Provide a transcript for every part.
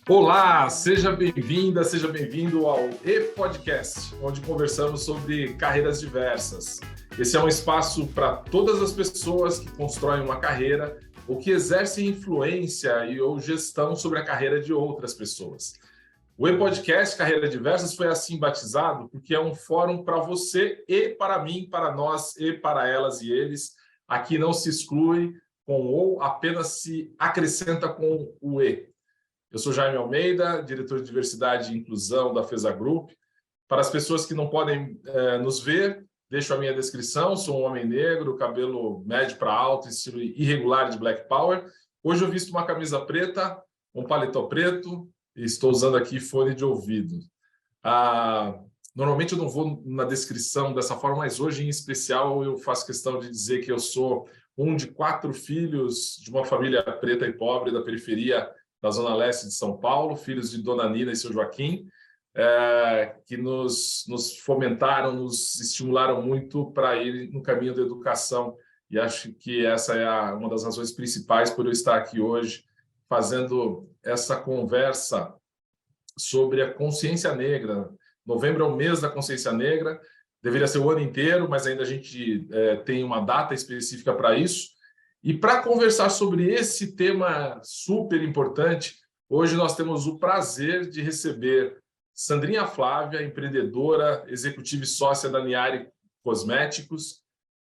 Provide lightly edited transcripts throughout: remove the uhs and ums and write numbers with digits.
Olá, seja bem-vinda, seja bem-vindo ao E-Podcast, onde conversamos sobre carreiras diversas. Esse é um espaço para todas as pessoas que constroem uma carreira ou que exercem influência ou gestão sobre a carreira de outras pessoas. O E-Podcast Carreira Diversas foi assim batizado porque é um fórum para você e para mim, para nós e para elas e eles. Aqui não se exclui com ou, apenas se acrescenta com o E. Eu sou Jaime Almeida, diretor de Diversidade e Inclusão da FESA Group. Para as pessoas que não podem nos ver, deixo a minha descrição. Sou um homem negro, cabelo médio para alto, estilo irregular de Black Power. Hoje eu visto uma camisa preta, um paletó preto e estou usando aqui fone de ouvido. Normalmente eu não vou na descrição dessa forma, mas hoje em especial eu faço questão de dizer que eu sou um de 4 filhos de uma família preta e pobre da periferia da Zona Leste de São Paulo, filhos de Dona Nina e seu Joaquim, que nos fomentaram, nos estimularam muito para ir no caminho da educação. E acho que essa é uma das razões principais por eu estar aqui hoje, fazendo essa conversa sobre a consciência negra. Novembro é o mês da consciência negra, deveria ser o ano inteiro, mas ainda a gente tem uma data específica para isso. E para conversar sobre esse tema super importante, hoje nós temos o prazer de receber Sandrinha Flávia, empreendedora, executiva e sócia da Niari Cosméticos,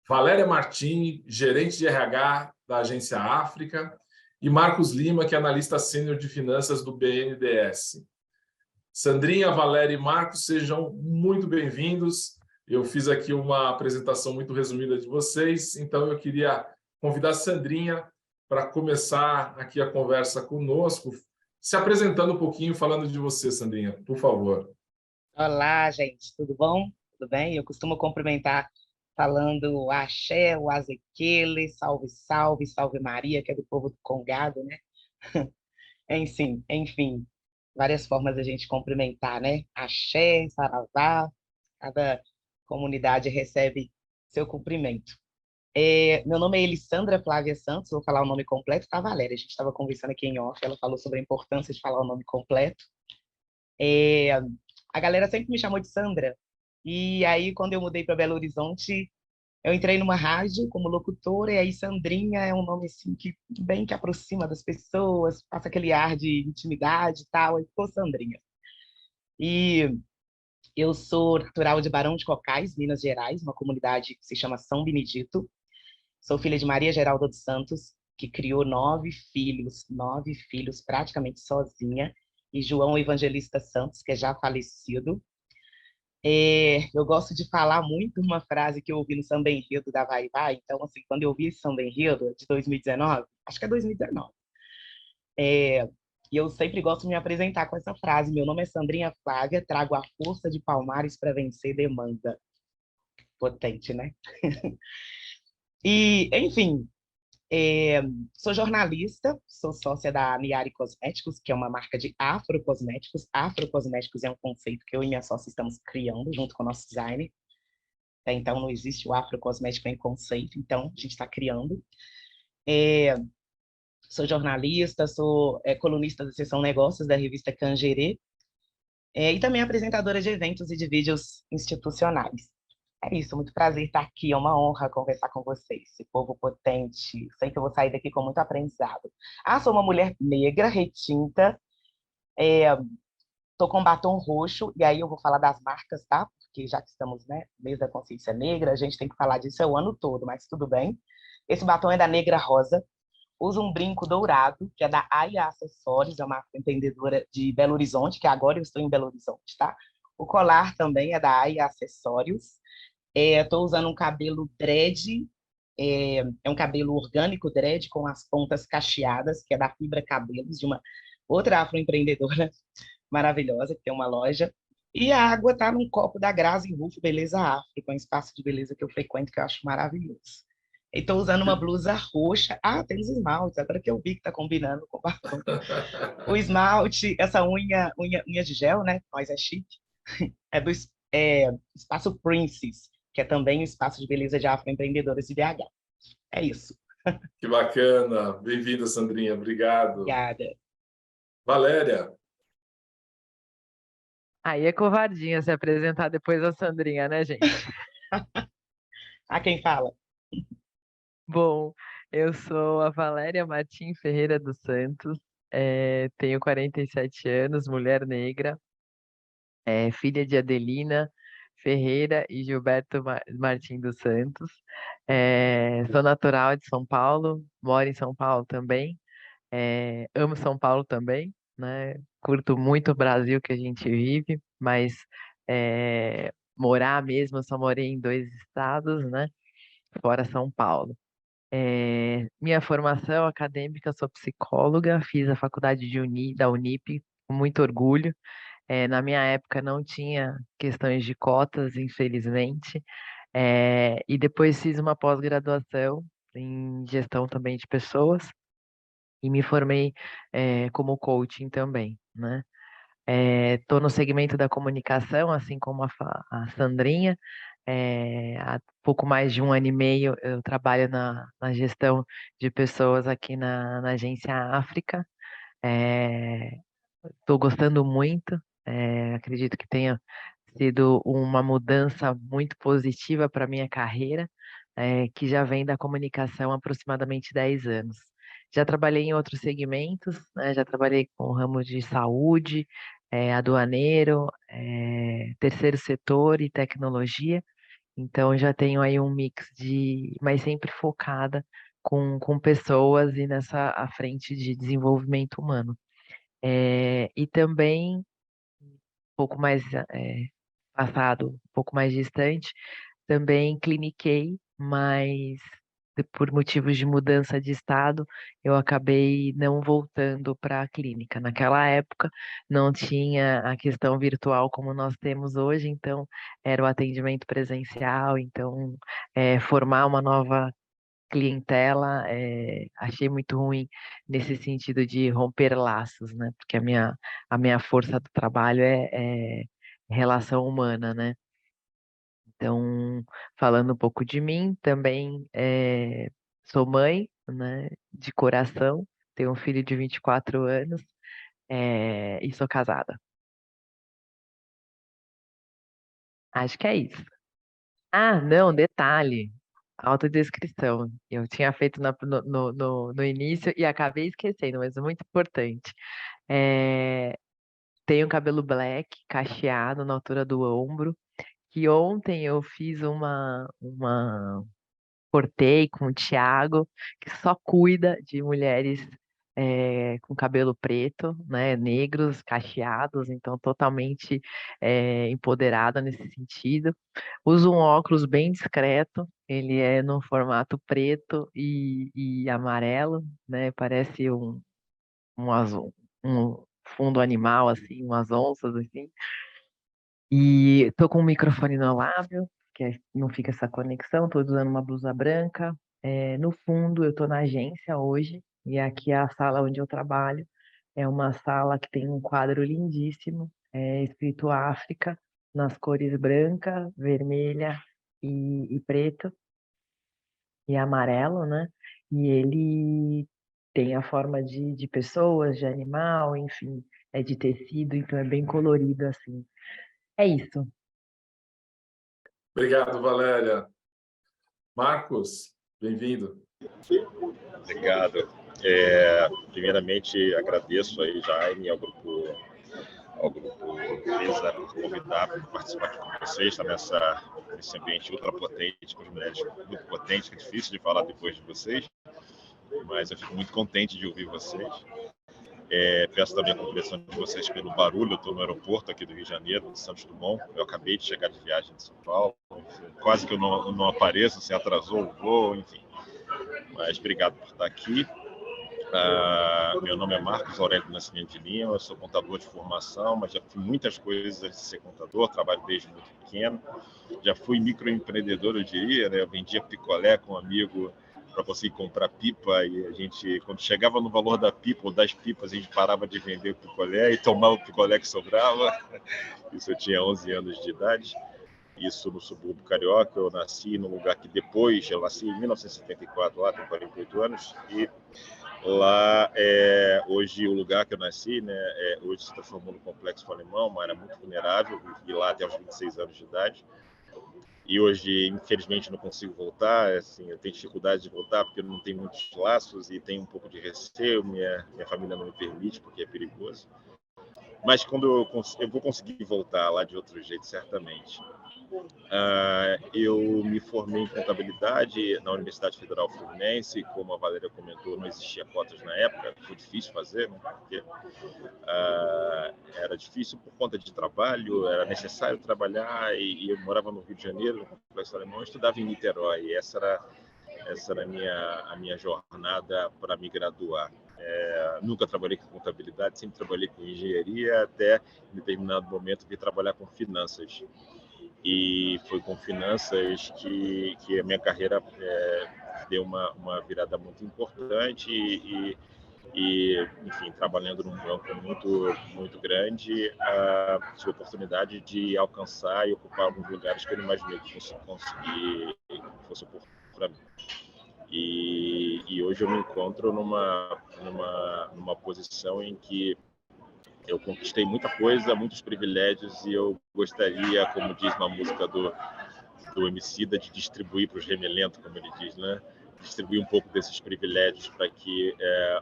Valéria Martini, gerente de RH da Agência África, e Marcos Lima, que é analista sênior de finanças do BNDES. Sandrinha, Valéria e Marcos, sejam muito bem-vindos. Eu fiz aqui uma apresentação muito resumida de vocês, então eu queria convidar a Sandrinha para começar aqui a conversa conosco, se apresentando um pouquinho, falando de você, Sandrinha, por favor. Olá, gente, tudo bom? Tudo bem? Eu costumo cumprimentar falando axé, o azequele, salve, salve, salve Maria, que é do povo do Congado, né? Enfim, várias formas da gente cumprimentar, né? Axé, saravá, cada comunidade recebe seu cumprimento. Meu nome é Elissandra Flávia Santos, vou falar o nome completo, tá, Valéria? A gente estava conversando aqui em off, ela falou sobre a importância de falar o nome completo. A galera sempre me chamou de Sandra, e aí quando eu mudei para Belo Horizonte, eu entrei numa rádio como locutora, e aí Sandrinha é um nome assim que bem que aproxima das pessoas, passa aquele ar de intimidade e tal, aí ficou Sandrinha. E eu sou natural de Barão de Cocais, Minas Gerais, uma comunidade que se chama São Benedito. Sou filha de Maria Geralda dos Santos, que criou 9 filhos praticamente sozinha, e João Evangelista Santos, que é já falecido. Eu gosto de falar muito uma frase que eu ouvi no Samba Enredo da Vai Vai. Então, assim, quando eu vi esse Samba Enredo de 2019, acho que é 2019, e eu sempre gosto de me apresentar com essa frase: meu nome é Sandrinha Flávia, trago a força de Palmares para vencer demanda. Potente, né? E, enfim, sou jornalista, sou sócia da Niari Cosméticos, que é uma marca de afrocosméticos. Afrocosméticos é um conceito que eu e minha sócia estamos criando junto com o nosso designer. Até então não existe o afrocosmético em conceito, então a gente está criando. Sou jornalista, sou colunista da seção Negócios da revista Cangerê, e também apresentadora de eventos e de vídeos institucionais. É isso, muito prazer estar aqui, é uma honra conversar com vocês, esse povo potente. Sei que eu vou sair daqui com muito aprendizado. Sou uma mulher negra, retinta, tô com batom roxo, e aí eu vou falar das marcas, tá? Porque já que estamos, né, no mês da consciência negra, a gente tem que falar disso o ano todo, mas tudo bem. Esse batom é da Negra Rosa. Uso um brinco dourado, que é da Aya Acessórios, é uma empreendedora de Belo Horizonte, que agora eu estou em Belo Horizonte, tá? O colar também é da Aya Acessórios. Estou usando um cabelo dread, é um cabelo orgânico dread com as pontas cacheadas, que é da Fibra Cabelos, de uma outra afroempreendedora maravilhosa, que tem uma loja. E a água está num copo da Grazi Rufo Beleza África, um espaço de beleza que eu frequento, que eu acho maravilhoso. Estou usando uma blusa roxa. Tem os esmaltes, agora que eu vi que está combinando com o batom. O esmalte, essa unha de gel, né? Mas é chique. É do Espaço Princess, que é também um espaço de beleza de afroempreendedoras de BH. É isso. Que bacana. Bem-vinda, Sandrinha. Obrigado. Obrigada. Valéria. Aí é covardinha se apresentar depois da Sandrinha, né, gente? A quem fala? Bom, eu sou a Valéria Martim Ferreira dos Santos, tenho 47 anos, mulher negra, filha de Adelina Ferreira e Gilberto Martim dos Santos. Sou natural de São Paulo, moro em São Paulo também, amo São Paulo também, né? Curto muito o Brasil que a gente vive, mas morar mesmo, eu só morei em 2 estados, né? Fora São Paulo. Minha formação acadêmica, sou psicóloga, fiz a faculdade da Unip com muito orgulho. Na minha época não tinha questões de cotas, infelizmente. E depois fiz uma pós-graduação em gestão também de pessoas e me formei como coaching também, né? Estou no segmento da comunicação, assim como a Sandrinha. Há pouco mais de 1 ano e meio eu trabalho na gestão de pessoas aqui na Agência África. Estou gostando muito. Acredito que tenha sido uma mudança muito positiva para a minha carreira, que já vem da comunicação há aproximadamente 10 anos. Já trabalhei em outros segmentos, né? Já trabalhei com o ramo de saúde, aduaneiro, terceiro setor e tecnologia. Então já tenho aí um mix mas sempre focada com pessoas e nessa à frente de desenvolvimento humano. E também pouco mais passado, um pouco mais distante, também cliniquei, mas por motivos de mudança de estado, eu acabei não voltando para a clínica. Naquela época não tinha a questão virtual como nós temos hoje, então era o atendimento presencial, então formar uma nova clientela, achei muito ruim nesse sentido de romper laços, né? Porque a minha força do trabalho é relação humana, né? Então, falando um pouco de mim, também sou mãe, né? De coração, tenho um filho de 24 anos, e sou casada. Acho que é isso. Ah, não, detalhe. Autodescrição. Eu tinha feito no início e acabei esquecendo, mas é muito importante. É, tenho cabelo black, cacheado na altura do ombro, que ontem eu fiz cortei com o Thiago, que só cuida de mulheres com cabelo preto, né, negros, cacheados, então totalmente empoderada nesse sentido. Uso um óculos bem discreto, ele é no formato preto e amarelo, né, parece um azul, um fundo animal, assim, umas onças, assim. E tô com o microfone no lábio, não fica essa conexão, tô usando uma blusa branca. No fundo, eu tô na agência hoje, e aqui é a sala onde eu trabalho. É uma sala que tem um quadro lindíssimo, escrito África, nas cores branca, vermelha e preto, e amarelo, né? E ele tem a forma de pessoas, de animal, enfim, é de tecido, então é bem colorido assim. É isso. Obrigado, Valéria. Marcos, bem-vindo. Obrigado. Primeiramente, agradeço aí, Jaime, ao grupo Mesa por convidar para participar aqui com vocês, tá nesse ambiente ultrapotente, com as mulheres muito potentes, que é difícil de falar depois de vocês, mas eu fico muito contente de ouvir vocês. Peço também a compreensão de vocês pelo barulho. Eu estou no aeroporto aqui do Rio de Janeiro, de Santos Dumont. Eu acabei de chegar de viagem de São Paulo. Quase que eu não apareço, se atrasou o voo, enfim. Mas obrigado por estar aqui. Meu nome é Marcos Aurélio Nascimento de Lima, eu sou contador de formação, mas já fiz muitas coisas antes de ser contador, trabalho desde muito pequeno. Já fui microempreendedor, eu diria, né? Eu vendia picolé com um amigo para conseguir comprar pipa, e a gente, quando chegava no valor da pipa ou das pipas, a gente parava de vender o picolé e tomava o picolé que sobrava. Isso eu tinha 11 anos de idade. isso no subúrbio carioca. Eu nasci num lugar que depois, eu nasci em 1974, lá tenho 48 anos, e lá, hoje o lugar que eu nasci, né, hoje se transformou no Complexo Alemão, uma área muito vulnerável, vivi lá até os 26 anos de idade. E hoje, infelizmente, não consigo voltar. Assim, eu tenho dificuldade de voltar porque eu não tenho muitos laços e tenho um pouco de receio. Minha família não me permite porque é perigoso. Mas quando eu vou conseguir voltar lá de outro jeito, certamente. Eu me formei em contabilidade na Universidade Federal Fluminense. Como a Valéria comentou, não existia cotas na época, foi difícil fazer, né? Porque era difícil por conta de trabalho, era necessário trabalhar, e eu morava no Rio de Janeiro, no Complexo Alemão, eu estudava em Niterói, e essa era a minha jornada para me graduar. Nunca trabalhei com contabilidade, sempre trabalhei com engenharia, até em determinado momento vim trabalhar com finanças. E foi com finanças que a minha carreira deu uma virada muito importante e, enfim, trabalhando num banco muito, muito grande, tive a oportunidade de alcançar e ocupar alguns lugares que eu não imaginei que fosse oportuno para mim. E hoje eu me encontro numa posição em que eu conquistei muita coisa, muitos privilégios, e eu gostaria, como diz uma música do Emicida, de distribuir para os remelentos, como ele diz, né? Distribuir um pouco desses privilégios para que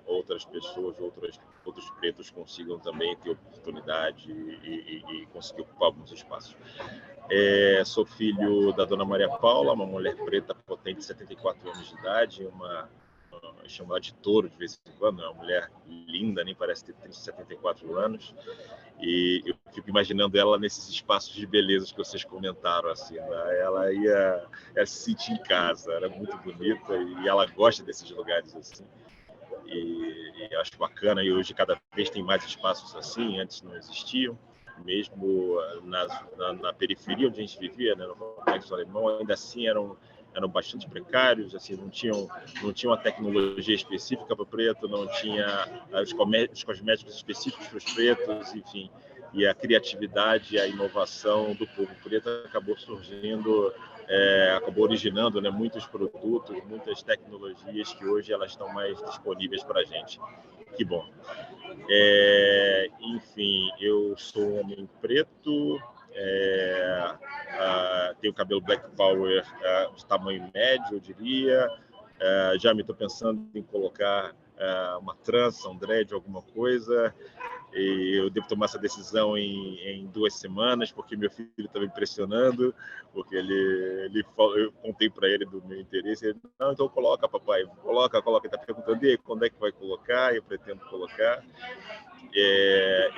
outras pessoas, outros pretos consigam também ter oportunidade e conseguir ocupar alguns espaços. Sou filho da Dona Maria Paula, uma mulher preta potente de 74 anos de idade, chamo ela de Touro de vez em quando, é uma mulher linda, nem parece ter 74 anos, e eu fico imaginando ela nesses espaços de beleza que vocês comentaram, assim, né? Ela ia se sentir em casa, era muito bonita, e ela gosta desses lugares assim, e acho bacana, e hoje cada vez tem mais espaços assim, antes não existiam, mesmo na periferia onde a gente vivia, né, no Complexo Alemão, ainda assim eram bastante precários, assim, não tinha uma tecnologia específica para o preto, não tinha os cosméticos específicos para os pretos, enfim, e a criatividade e a inovação do povo preto acabou surgindo, acabou originando, né, muitos produtos, muitas tecnologias que hoje elas estão mais disponíveis para a gente. Que bom. Enfim, eu sou um homem preto, tenho cabelo black power de tamanho médio, eu diria. Já me estou pensando em colocar uma trança, um dread, alguma coisa. E eu devo tomar essa decisão em 2 semanas, porque meu filho está me impressionando, porque ele eu contei para ele do meu interesse, ele, não, então coloca, papai, coloca, ele está perguntando, e aí, quando é que vai colocar? Eu pretendo colocar.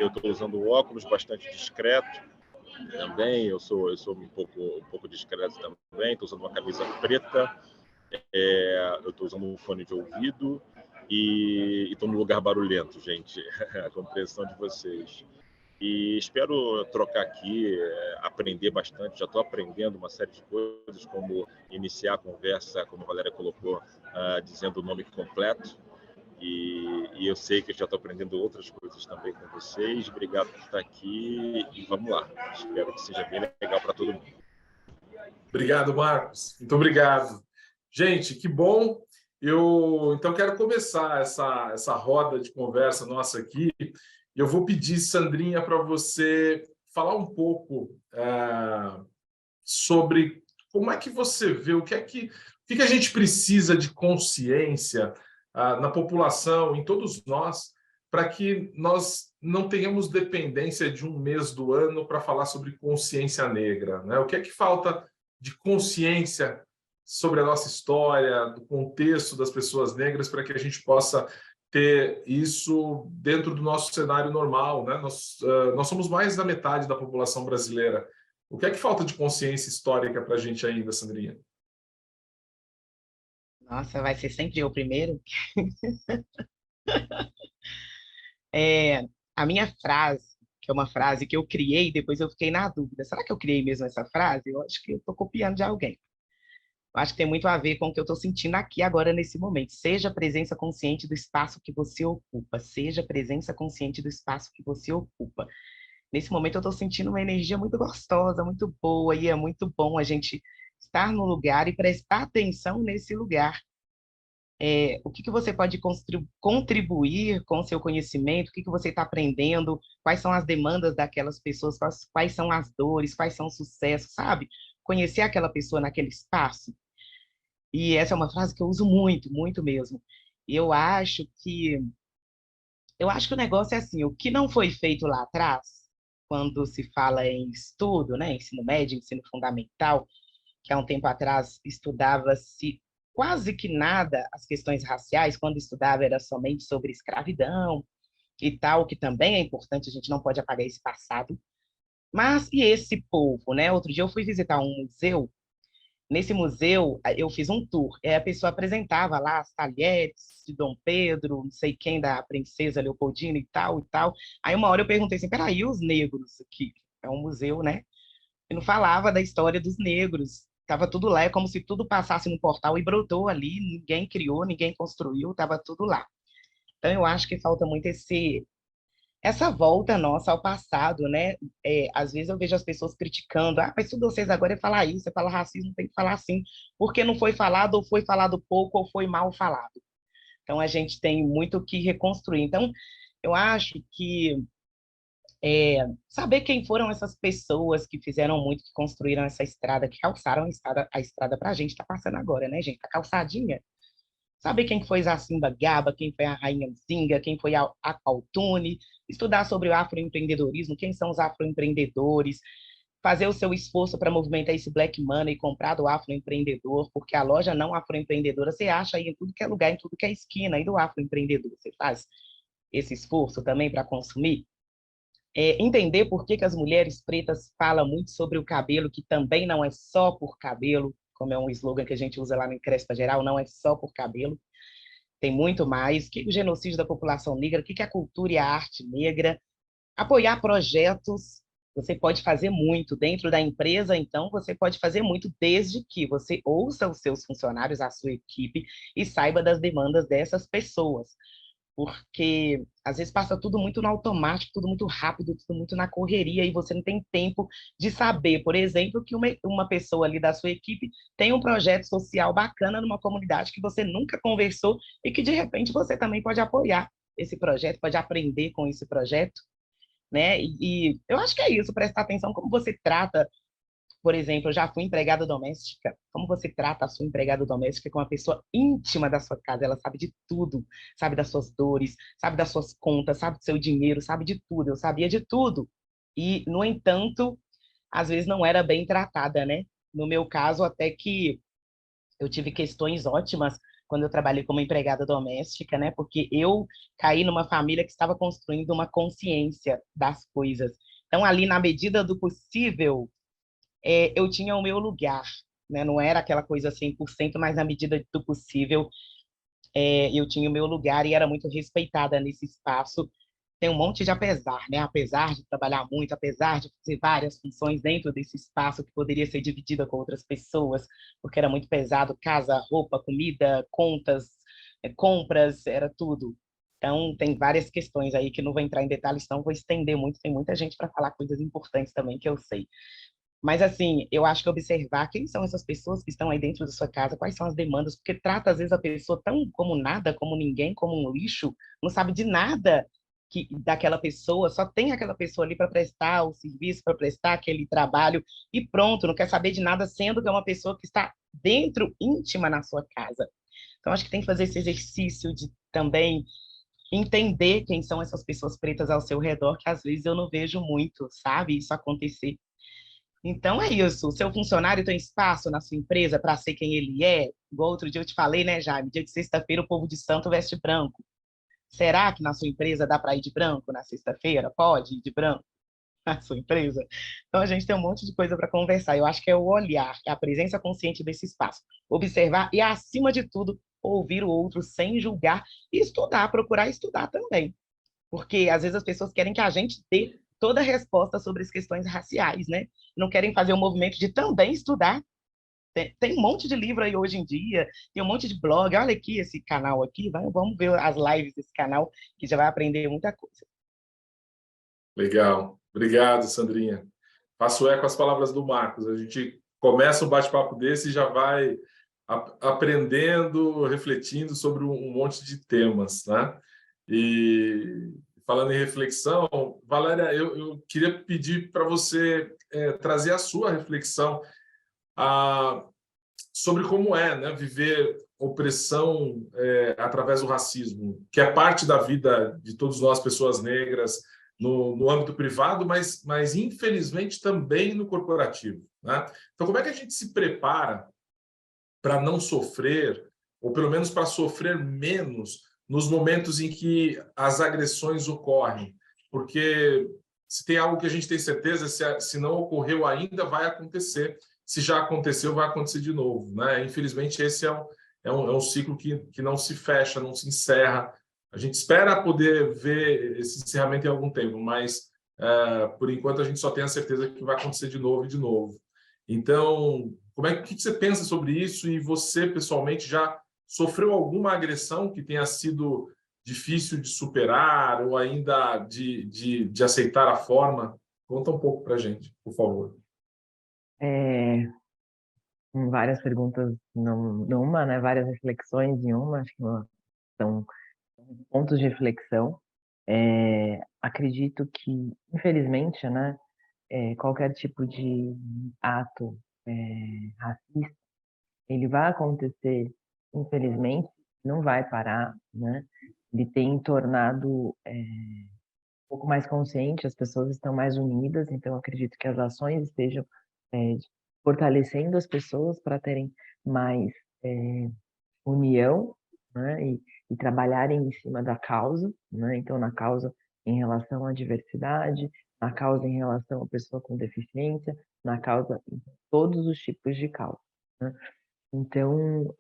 Eu estou usando óculos bastante discreto também, eu sou um pouco discreto também, estou usando uma camisa preta, eu estou usando um fone de ouvido, e estou num lugar barulhento, gente, a compreensão de vocês. E espero trocar aqui, aprender bastante. Já estou aprendendo uma série de coisas, como iniciar a conversa, como a Valéria colocou, dizendo o nome completo. E eu sei que eu já estou aprendendo outras coisas também com vocês. Obrigado por estar aqui e vamos lá. Espero que seja bem legal para todo mundo. Obrigado, Marcos. Muito obrigado. Gente, que bom. Eu então quero começar essa roda de conversa nossa aqui. Eu vou pedir, Sandrinha, para você falar um pouco sobre como é que você vê, o que a gente precisa de consciência na população, em todos nós, para que nós não tenhamos dependência de um mês do ano para falar sobre consciência negra, né? O que é que falta de consciência sobre a nossa história, do contexto das pessoas negras, para que a gente possa ter isso dentro do nosso cenário normal, né? Nós somos mais da metade da população brasileira. O que é que falta de consciência histórica para a gente ainda, Sandrinha? Nossa, vai ser sempre eu primeiro. A minha frase, que é uma frase que eu criei, depois eu fiquei na dúvida. Será que eu criei mesmo essa frase? Eu acho que eu estou copiando de alguém. Eu acho que tem muito a ver com o que eu estou sentindo aqui agora, nesse momento. Seja presença consciente do espaço que você ocupa. Seja presença consciente do espaço que você ocupa. Nesse momento eu estou sentindo uma energia muito gostosa, muito boa, e é muito bom a gente estar no lugar e prestar atenção nesse lugar. O que que você pode contribuir com o seu conhecimento, o que que você está aprendendo, quais são as demandas daquelas pessoas, quais são as dores, quais são os sucessos, sabe? Conhecer aquela pessoa naquele espaço. E essa é uma frase que eu uso muito, muito mesmo. E eu acho que o negócio é assim, o que não foi feito lá atrás, quando se fala em estudo, né, ensino médio, ensino fundamental, que há um tempo atrás estudava-se quase que nada as questões raciais, quando estudava era somente sobre escravidão e tal, que também é importante, a gente não pode apagar esse passado. Mas e esse povo, né? Outro dia eu fui visitar um museu. Nesse museu, eu fiz um tour. A pessoa apresentava lá as talheres de Dom Pedro, não sei quem, da princesa Leopoldina e tal, e tal. Aí uma hora eu perguntei assim, peraí, os negros aqui? É um museu, né? E não falava da história dos negros. Tava tudo lá, é como se tudo passasse no portal e brotou ali, ninguém criou, ninguém construiu, tava tudo lá. Então eu acho que falta muito essa volta nossa ao passado, né? Às vezes eu vejo as pessoas criticando, mas tudo vocês agora é falar isso, é falar racismo, tem que falar assim, porque não foi falado, ou foi falado pouco, ou foi mal falado. Então a gente tem muito o que reconstruir. Então, eu acho que saber quem foram essas pessoas que fizeram muito, que construíram essa estrada, que calçaram a estrada para a gente, está passando agora, né, gente? Tá calçadinha. Saber quem foi Zacimba Gaba, quem foi a Rainha Zinga, quem foi a Altune, estudar sobre o afroempreendedorismo, quem são os afroempreendedores, fazer o seu esforço para movimentar esse black money, comprar do afroempreendedor, porque a loja não afroempreendedora você acha aí em tudo que é lugar, em tudo que é esquina, aí do afroempreendedor. Você faz esse esforço também para consumir? Entender por que que as mulheres pretas falam muito sobre o cabelo, que também não é só por cabelo, como é um slogan que a gente usa lá no Crespa Geral, não é só por cabelo, tem muito mais. O que o genocídio da população negra, o que a cultura e a arte negra, apoiar projetos, você pode fazer muito dentro da empresa, então você pode fazer muito desde que você ouça os seus funcionários, a sua equipe, e saiba das demandas dessas pessoas, porque às vezes passa tudo muito no automático, tudo muito rápido, tudo muito na correria, e você não tem tempo de saber, por exemplo, que uma pessoa ali da sua equipe tem um projeto social bacana numa comunidade que você nunca conversou e que, de repente, você também pode apoiar esse projeto, pode aprender com esse projeto, né? E eu acho que é isso, prestar atenção como você trata. Por exemplo, eu já fui empregada doméstica. Como você trata a sua empregada doméstica com uma pessoa íntima da sua casa? Ela sabe de tudo, sabe das suas dores, sabe das suas contas, sabe do seu dinheiro, sabe de tudo. Eu sabia de tudo. E, no entanto, às vezes não era bem tratada, né? No meu caso, até que eu tive questões ótimas quando eu trabalhei como empregada doméstica, né? Porque eu caí numa família que estava construindo uma consciência das coisas. Então, ali, na medida do possível, eu tinha o meu lugar, né? Não era aquela coisa 100%, mas na medida do possível, eu tinha o meu lugar e era muito respeitada nesse espaço. Tem um monte de apesar, né? Apesar de trabalhar muito, apesar de fazer várias funções dentro desse espaço que poderia ser dividida com outras pessoas, porque era muito pesado, casa, roupa, comida, contas, compras, era tudo. Então, tem várias questões aí que não vou entrar em detalhes, não vou estender muito, tem muita gente para falar coisas importantes também que eu sei. Mas, assim, eu acho que observar quem são essas pessoas que estão aí dentro da sua casa, quais são as demandas, porque trata, às vezes, a pessoa tão como nada, como ninguém, como um lixo, não sabe de nada daquela pessoa, só tem aquela pessoa ali para prestar o serviço, para prestar aquele trabalho, e pronto, não quer saber de nada, sendo que é uma pessoa que está dentro, íntima na sua casa. Então, acho que tem que fazer esse exercício de também entender quem são essas pessoas pretas ao seu redor, que às vezes eu não vejo muito, sabe, isso acontecer. Então é isso. O seu funcionário tem espaço na sua empresa para ser quem ele é? Igual outro dia eu te falei, né, Jaime? Dia de sexta-feira o povo de santo veste branco. Será que na sua empresa dá para ir de branco na sexta-feira? Pode ir de branco na sua empresa? Então a gente tem um monte de coisa para conversar. Eu acho que é o olhar, é a presença consciente desse espaço. Observar e, acima de tudo, ouvir o outro sem julgar e estudar, procurar estudar também. Porque às vezes as pessoas querem que a gente dê toda a resposta sobre as questões raciais, né? Não querem fazer o movimento de também estudar. Tem um monte de livro aí hoje em dia, tem um monte de blog. Olha aqui esse canal aqui, vamos ver as lives desse canal, que já vai aprender muita coisa. Legal. Obrigado, Sandrinha. Faço eco às palavras do Marcos. A gente começa um bate-papo desse e já vai aprendendo, refletindo sobre um monte de temas, né? E falando em reflexão, Valéria, eu queria pedir para você trazer a sua reflexão sobre como é, né, viver opressão através do racismo, que é parte da vida de todos nós, pessoas negras, no âmbito privado, mas infelizmente também no corporativo, né? Então, como é que a gente se prepara para não sofrer, ou pelo menos para sofrer menos nos momentos em que as agressões ocorrem? Porque se tem algo que a gente tem certeza, se não ocorreu ainda, vai acontecer. Se já aconteceu, vai acontecer de novo, né? Infelizmente, esse é um ciclo que não se fecha, não se encerra. A gente espera poder ver esse encerramento em algum tempo, mas, por enquanto, a gente só tem a certeza que vai acontecer de novo e de novo. Então, o que você pensa sobre isso? E você, pessoalmente, já sofreu alguma agressão que tenha sido difícil de superar ou ainda de aceitar a forma? Conta um pouco para a gente, por favor. Várias perguntas numa, né? Várias reflexões em uma, acho que são pontos de reflexão. Acredito que, infelizmente, né, qualquer tipo de ato racista, ele vai acontecer, infelizmente, não vai parar, né? Ele tem tornado um pouco mais consciente, as pessoas estão mais unidas, então acredito que as ações estejam fortalecendo as pessoas para terem mais união, né? E trabalharem em cima da causa, né? Então, na causa em relação à diversidade, na causa em relação à pessoa com deficiência, na causa em todos os tipos de causa, né? Então,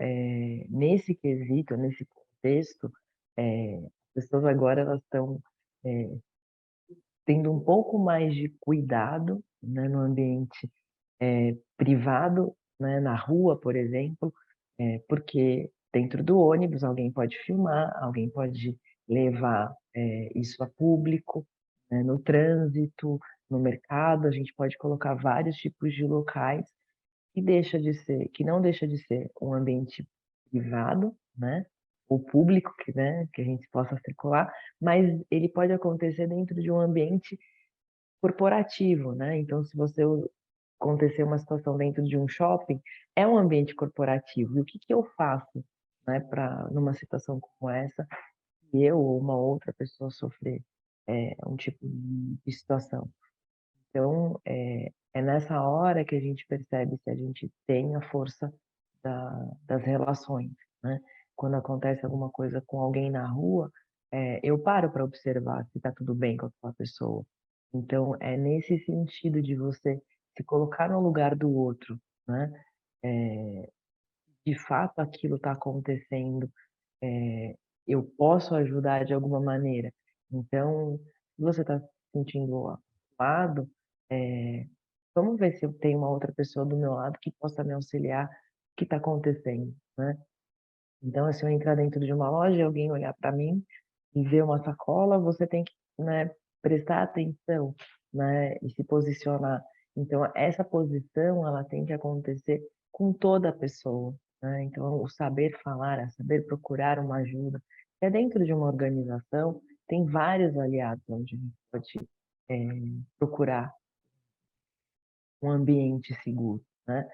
nesse quesito, nesse contexto, as pessoas agora elas estão tendo um pouco mais de cuidado, né, no ambiente privado, né, na rua, por exemplo, porque dentro do ônibus alguém pode filmar, alguém pode levar isso a público, né, no trânsito, no mercado, a gente pode colocar vários tipos de locais que não deixa de ser um ambiente privado, né, ou público, né, que a gente possa circular, mas ele pode acontecer dentro de um ambiente corporativo, né? Então, se você acontecer uma situação dentro de um shopping, é um ambiente corporativo. E o que que eu faço, né, para numa situação como essa, que eu ou uma outra pessoa sofrer um tipo de situação? Então, é nessa hora que a gente percebe se a gente tem a força das relações, né? Quando acontece alguma coisa com alguém na rua, eu paro para observar se está tudo bem com aquela pessoa. Então, é nesse sentido de você se colocar no lugar do outro, né? De fato, aquilo está acontecendo, eu posso ajudar de alguma maneira. Então, se você está se sentindo acuado, vamos ver se eu tenho uma outra pessoa do meu lado que possa me auxiliar, o que está acontecendo, né? Então, se eu entrar dentro de uma loja e alguém olhar para mim e ver uma sacola, você tem que, né, prestar atenção, né, e se posicionar. Então, essa posição, ela tem que acontecer com toda a pessoa, né? Então, o saber falar, é saber procurar uma ajuda. Dentro de uma organização, tem vários aliados onde a gente pode procurar um ambiente seguro, né?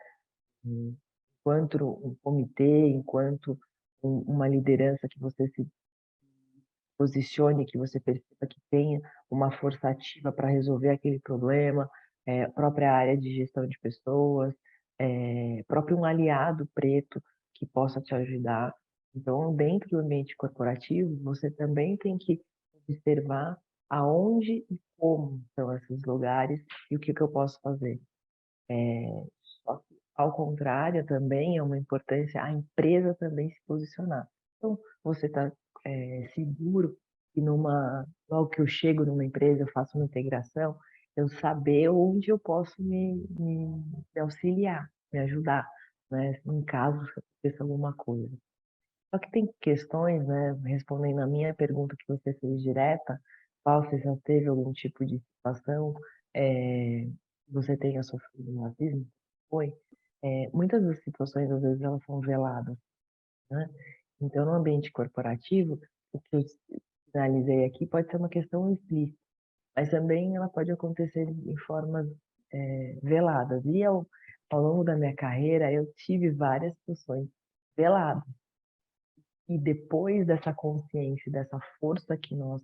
Enquanto um comitê, enquanto uma liderança que você se posicione, que você perceba que tenha uma força ativa para resolver aquele problema, própria área de gestão de pessoas, próprio um aliado preto que possa te ajudar. Então, dentro do ambiente corporativo, você também tem que observar aonde e como são esses lugares e o que eu posso fazer. Só que, ao contrário, também é uma importância a empresa também se posicionar. Então, você está seguro que logo que eu chego numa empresa, eu faço uma integração, eu saber onde eu posso me auxiliar, me ajudar, né, em caso aconteça alguma coisa. Só que tem questões, né, respondendo a minha pergunta que você fez direta, Paulo, você já teve algum tipo de situação você tenha sofrido racismo? Foi. Muitas das situações, às vezes, elas são veladas, né? Então, no ambiente corporativo, o que eu sinalizei aqui pode ser uma questão explícita, mas também ela pode acontecer em formas veladas. E ao longo da minha carreira, eu tive várias situações veladas. E depois dessa consciência, dessa força que nós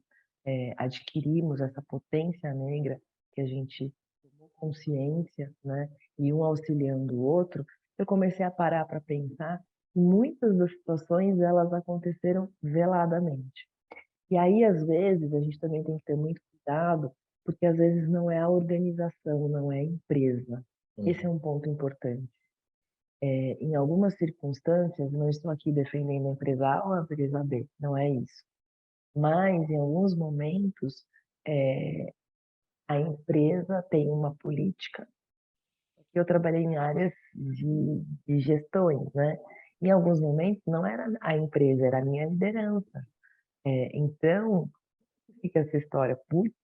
adquirimos, essa potência negra que a gente tomou consciência, né, e um auxiliando o outro, eu comecei a parar para pensar que muitas das situações elas aconteceram veladamente. E aí, às vezes, a gente também tem que ter muito cuidado, porque às vezes não é a organização, não é a empresa. Esse é um ponto importante. Em algumas circunstâncias, não estou aqui defendendo a empresa A ou a empresa B, não é isso. Mas, em alguns momentos, a empresa tem uma política. Eu trabalhei em áreas de gestões, né? Em alguns momentos, não era a empresa, era a minha liderança. Então, fica essa história. Putz,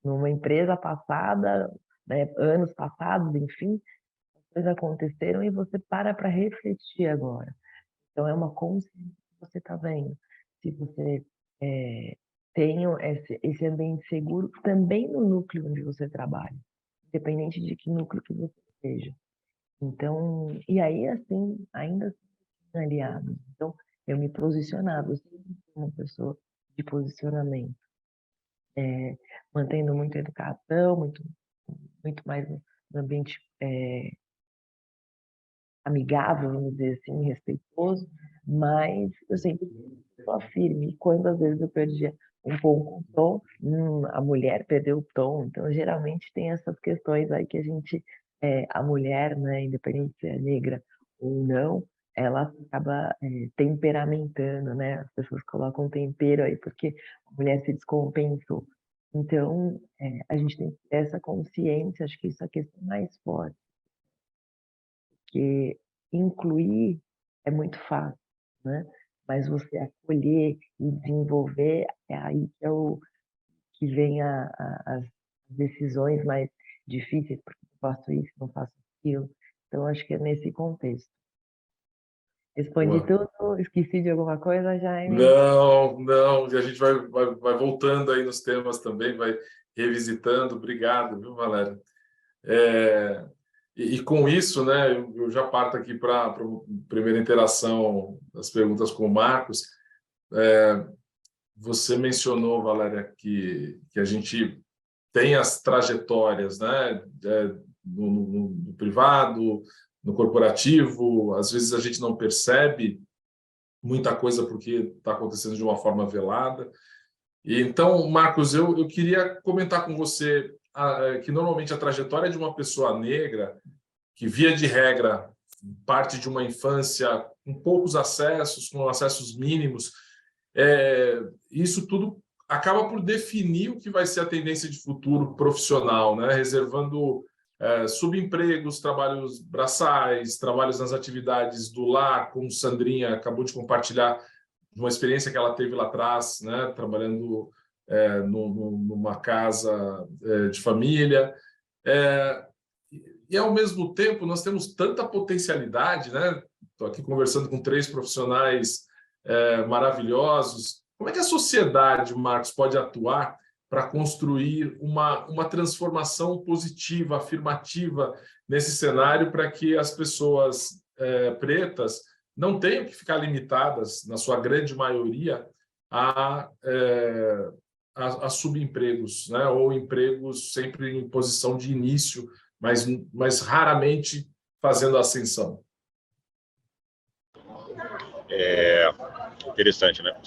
numa empresa passada, né, anos passados, enfim, as coisas aconteceram e você para refletir agora. Então, é uma consciência que você está vendo. Se você tem esse ambiente seguro também no núcleo onde você trabalha, independente de que núcleo que você esteja. Então, e aí, assim, ainda assim, aliados. Então, eu me posicionava, eu sempre fui uma pessoa de posicionamento, mantendo muita educação, muito mais no ambiente amigável, vamos dizer assim, respeitoso, mas eu sempre sou firme. E quando às vezes eu perdia um pouco o tom, a mulher perdeu o tom. Então, geralmente tem essas questões aí que a gente, a mulher, né, independente se é negra ou não, ela acaba temperamentando, né? As pessoas colocam tempero aí porque a mulher se descompensou. Então, a gente tem que ter essa consciência, acho que isso é a questão mais forte, porque incluir é muito fácil, né? Mas você acolher e desenvolver é aí que vem as decisões mais difíceis, porque eu faço isso, não faço aquilo. Então, acho que é nesse contexto. Respondi Boa. tudo, esqueci de alguma coisa, Jaime? Não, não, e a gente vai voltando aí nos temas também, vai revisitando. Obrigado, viu, Valéria? E com isso, né, eu já parto aqui para a primeira interação das perguntas com o Marcos. Você mencionou, Valéria, que a gente tem as trajetórias, né, no privado, no corporativo. Às vezes a gente não percebe muita coisa porque está acontecendo de uma forma velada. E então, Marcos, eu queria comentar com você que normalmente a trajetória de uma pessoa negra, que via de regra parte de uma infância com poucos acessos, com acessos mínimos, isso tudo acaba por definir o que vai ser a tendência de futuro profissional, né? Reservando subempregos, trabalhos braçais, trabalhos nas atividades do lar, como Sandrinha acabou de compartilhar de uma experiência que ela teve lá atrás, né? Trabalhando numa casa de família. E, ao mesmo tempo, nós temos tanta potencialidade, né? Estou aqui conversando com 3 profissionais maravilhosos. Como é que a sociedade, Marcos, pode atuar para construir uma transformação positiva, afirmativa nesse cenário, para que as pessoas pretas não tenham que ficar limitadas, na sua grande maioria, a subempregos, né? Ou empregos sempre em posição de início, mas raramente fazendo ascensão? Interessante, né?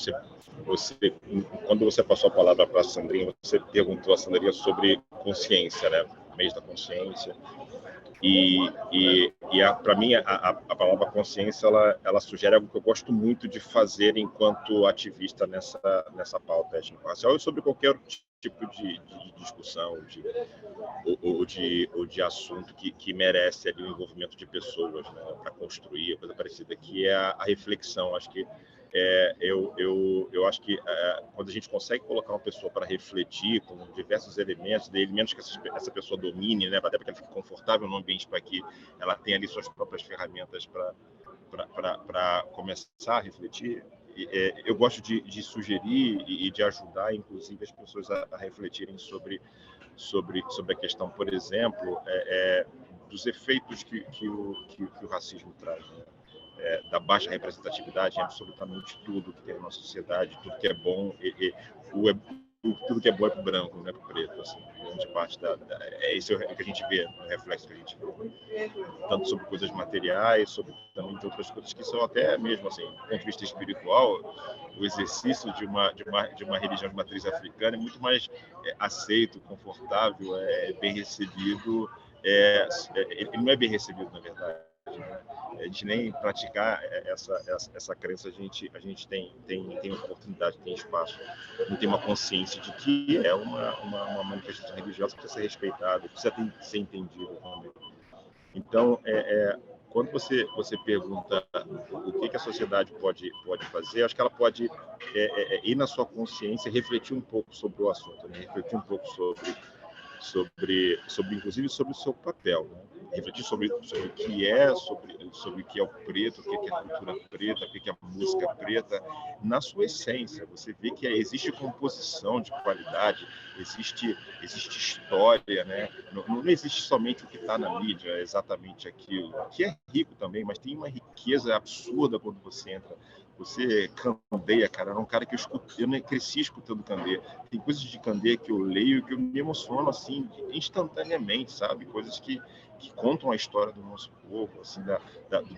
Quando você passou a palavra para a Sandrinha, você perguntou a Sandrinha sobre consciência, né? O mês da consciência. Para mim, a palavra consciência, ela sugere algo que eu gosto muito de fazer enquanto ativista nessa pauta étnico-racial e sobre qualquer tipo de discussão ou de assunto que merece ali o envolvimento de pessoas, né, para construir, coisa parecida, que é a reflexão. Acho que Eu acho que quando a gente consegue colocar uma pessoa para refletir com diversos elementos, de elementos que essa pessoa domine, né, até para que ela fique confortável no ambiente, para que ela tenha ali suas próprias ferramentas para começar a refletir, eu gosto de sugerir e de ajudar, inclusive, as pessoas a refletirem sobre a questão, por exemplo, dos efeitos que o racismo traz, né? Da baixa representatividade em absolutamente tudo que tem na nossa sociedade, tudo que é bom, tudo que é bom é para o branco, não é para o preto. Assim, grande parte isso é o que a gente vê, o reflexo que a gente vê. Tanto sobre coisas materiais, sobre também outras coisas que são até mesmo, assim, do ponto de vista espiritual, o exercício de uma religião de matriz africana é muito mais aceito, confortável, bem recebido. Ele não é bem recebido, na verdade. A gente nem praticar essa crença, a gente tem oportunidade, tem espaço, não tem uma consciência de que é uma manifestação religiosa que precisa ser respeitada, precisa ser entendida também. Então, quando você pergunta o que a sociedade pode fazer, acho que ela pode ir na sua consciência e refletir um pouco sobre o assunto, né? Refletir um pouco inclusive sobre o seu papel, né? Refletir sobre o que é, sobre o que é o preto, o que é a cultura preta, o que é a música preta, na sua essência. Você vê que existe composição de qualidade, existe história, né? Não existe somente o que está na mídia, exatamente aquilo, que é rico também, mas tem uma riqueza absurda quando você entra. Você Candeia, cara, era um cara que eu cresci escutando Candeia. Tem coisas de Candeia que eu leio e que eu me emociono, assim, instantaneamente, sabe? Coisas que contam a história do nosso povo, assim,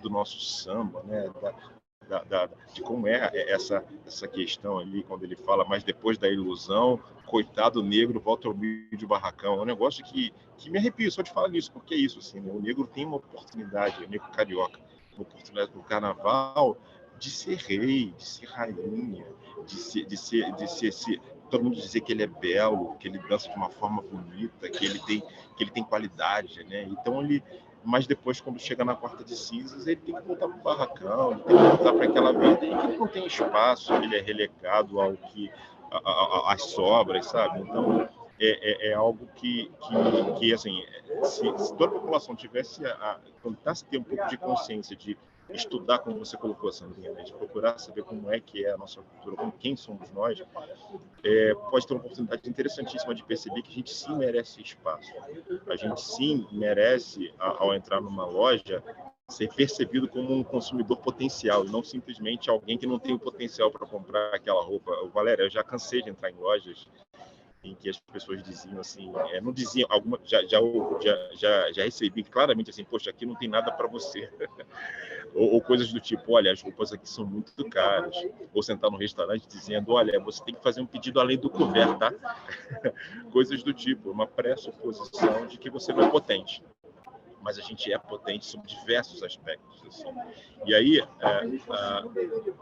do nosso samba, né? De como é essa questão ali, quando ele fala, mas depois da ilusão, coitado negro, volta ao humilde barracão. É um negócio que me arrepia só de falar nisso, porque é isso, assim, né? O negro tem uma oportunidade, o negro carioca, uma oportunidade no carnaval de ser rei, de ser rainha, de ser todo mundo dizer que ele é belo, que ele dança de uma forma bonita, que ele tem qualidade, né? Então mas depois, quando chega na quarta de cinzas, ele tem que voltar para o barracão, ele tem que voltar para aquela vida, e ele não tem espaço, ele é relegado às sobras, sabe? Então, é algo que assim, se toda a população tivesse tentasse ter um pouco de consciência de estudar, como você colocou, Sandrinha, né? De procurar saber como é que é a nossa cultura, quem somos nós, pode ter uma oportunidade interessantíssima de perceber que a gente sim merece espaço. A gente sim merece, ao entrar numa loja, ser percebido como um consumidor potencial, e não simplesmente alguém que não tem o potencial para comprar aquela roupa. Valéria, eu já cansei de entrar em lojas em que as pessoas diziam assim, não diziam, já recebi claramente assim, poxa, aqui não tem nada para você. ou coisas do tipo, olha, as roupas aqui são muito caras. Ou sentar no restaurante dizendo, olha, você tem que fazer um pedido além do couvert, tá? Coisas do tipo, uma pressuposição de que você não é potente. Mas a gente é potente sobre diversos aspectos. Assim. E aí,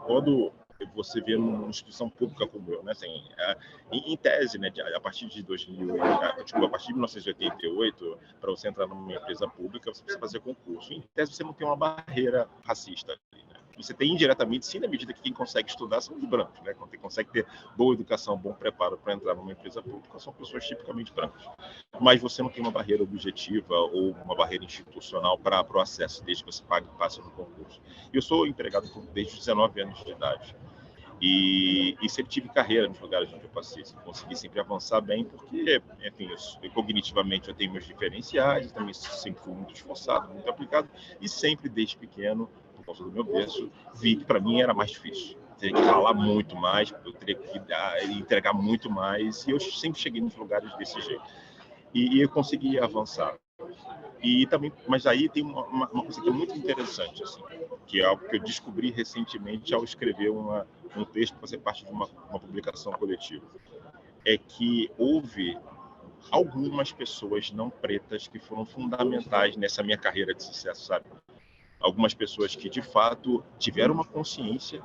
quando você vê numa instituição pública como eu, né, assim, em tese, né, a partir de 1988, para você entrar numa empresa pública, você precisa fazer concurso. Em tese, você não tem uma barreira racista ali, né? Você tem indiretamente, sim, na medida que quem consegue estudar são os brancos, né? Quem consegue ter boa educação, bom preparo para entrar numa empresa pública, são pessoas tipicamente brancas. Mas você não tem uma barreira objetiva ou uma barreira institucional para o acesso, desde que você passe no concurso. Eu sou empregado desde os 19 anos de idade. E sempre tive carreira nos lugares onde eu passei. Consegui sempre avançar bem, porque, enfim, cognitivamente eu tenho meus diferenciais, também sempre fui muito esforçado, muito aplicado, e sempre, desde pequeno, por causa do meu berço, vi que para mim era mais difícil. Eu teria que ralar muito mais, eu teria que entregar muito mais, e eu sempre cheguei nos lugares desse jeito. E eu consegui avançar. E também, mas aí tem uma coisa que é muito interessante, assim, que é algo que eu descobri recentemente ao escrever um texto para fazer parte de uma publicação coletiva. É que houve algumas pessoas não pretas que foram fundamentais nessa minha carreira de sucesso, sabe? Algumas pessoas que, de fato, tiveram uma consciência,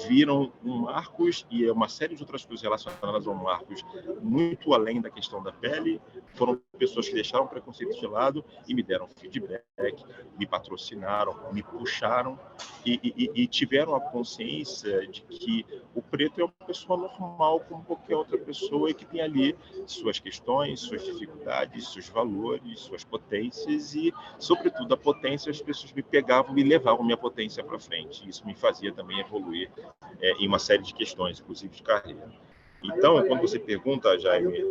viram um Marcos e uma série de outras coisas relacionadas ao Marcos muito além da questão da pele, foram pessoas que deixaram preconceito de lado e me deram feedback, me patrocinaram, me puxaram e tiveram a consciência de que o preto é uma pessoa normal como qualquer outra pessoa e que tem ali suas questões, suas dificuldades, seus valores, suas potências e, sobretudo, a potência, as pessoas me pegavam e levavam minha potência para frente. Isso me fazia também evoluir em uma série de questões, inclusive de carreira. Então, quando você pergunta, Jaime,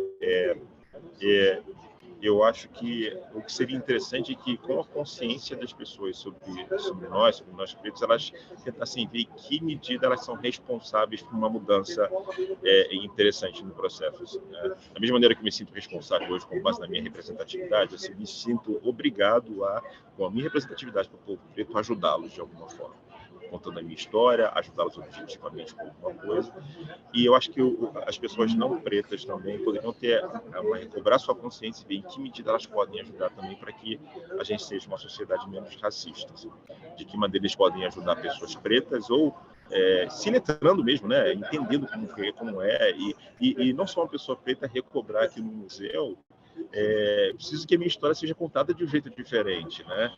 eu acho que o que seria interessante é que, com a consciência das pessoas sobre nós pretos, elas tentassem ver em que medida elas são responsáveis por uma mudança interessante no processo. Da mesma maneira que eu me sinto responsável hoje, com base na minha representatividade, eu me sinto obrigado a, com a minha representatividade para o povo preto, ajudá-los de alguma forma, contando a minha história, ajudá-los objetivamente com alguma coisa. E eu acho que as pessoas não pretas também poderiam recobrar sua consciência e ver em que medida elas podem ajudar também para que a gente seja uma sociedade menos racista. Assim. De que maneira eles podem ajudar pessoas pretas ou se letrando mesmo, né? Entendendo como é e não só uma pessoa preta recobrar aqui no museu. Preciso que a minha história seja contada de um jeito diferente, né?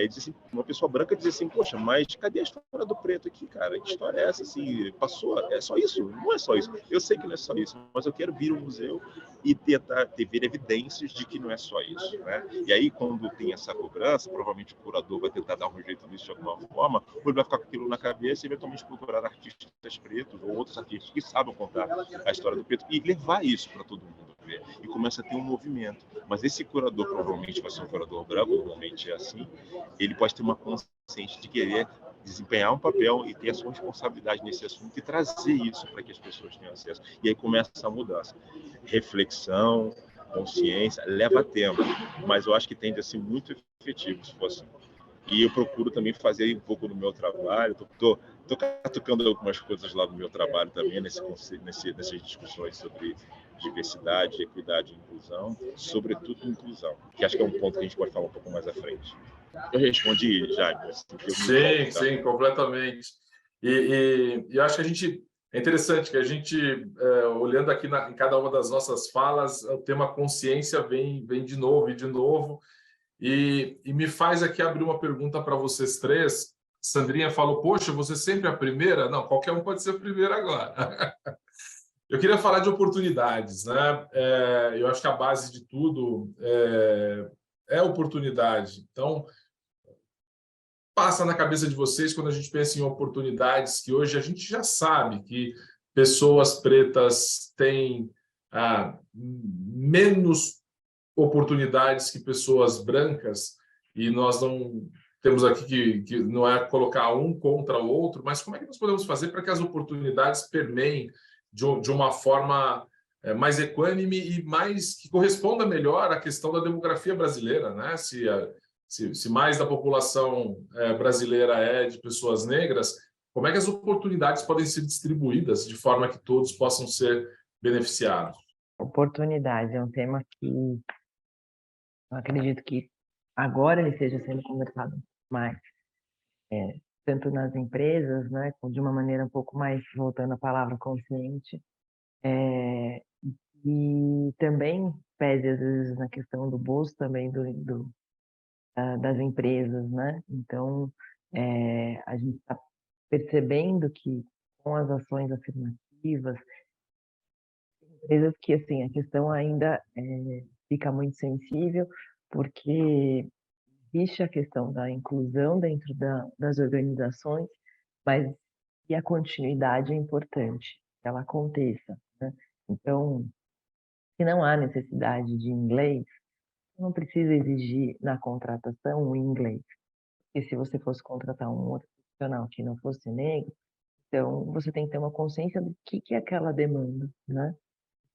Assim, uma pessoa branca diz assim, poxa, mas cadê a história do preto aqui, cara? Que história é essa? Assim, passou? É só isso? Não é só isso. Eu sei que não é só isso, mas eu quero vir ao museu e tentar ver evidências de que não é só isso, né? E aí, quando tem essa cobrança, provavelmente o curador vai tentar dar um jeito nisso de alguma forma, ou ele vai ficar com aquilo na cabeça e eventualmente procurar artistas pretos ou outros artistas que sabem contar a história do preto e levar isso para todo mundo ver. E começa a ter um movimento. Mas esse curador provavelmente vai ser um curador branco, normalmente é assim, ele pode ter uma consciência de querer desempenhar um papel e ter a sua responsabilidade nesse assunto e trazer isso para que as pessoas tenham acesso. E aí começa essa mudança. Reflexão, consciência, leva tempo, mas eu acho que tende a ser muito efetivo se for assim. E eu procuro também fazer um pouco no meu trabalho, estou catucando algumas coisas lá no meu trabalho também, nessas discussões sobre diversidade, equidade e inclusão, sobretudo inclusão, que acho que é um ponto que a gente pode falar um pouco mais à frente. Eu respondi, Jaime. Sim, completamente. E eu acho que a gente... É interessante que a gente, olhando aqui em cada uma das nossas falas, o tema consciência vem de novo e de novo. E me faz aqui abrir uma pergunta para vocês três. Sandrinha falou, poxa, você sempre é a primeira? Não, qualquer um pode ser a primeira agora. Eu queria falar de oportunidades, né? Eu acho que a base de tudo é oportunidade. Então, passa na cabeça de vocês quando a gente pensa em oportunidades que hoje a gente já sabe que pessoas pretas têm menos oportunidades que pessoas brancas, e nós não temos aqui que não é colocar um contra o outro, mas como é que nós podemos fazer para que as oportunidades permeiem de uma forma mais equânime e mais que corresponda melhor à questão da demografia brasileira, né? Se mais da população brasileira é de pessoas negras, como é que as oportunidades podem ser distribuídas de forma que todos possam ser beneficiados? Oportunidade é um tema que eu acredito que agora ele esteja sendo conversado mais, tanto nas empresas, né, de uma maneira um pouco mais, voltando à palavra consciente, e também pese às vezes na questão do bolso também das empresas, né? Então, a gente está percebendo que com as ações afirmativas, empresas que assim a questão ainda fica muito sensível, porque existe a questão da inclusão dentro das organizações, mas e a continuidade é importante que ela aconteça, né? Então, se não há necessidade de inglês, não precisa exigir na contratação o inglês. E se você fosse contratar um outro profissional que não fosse negro, então você tem que ter uma consciência do que é aquela demanda, né?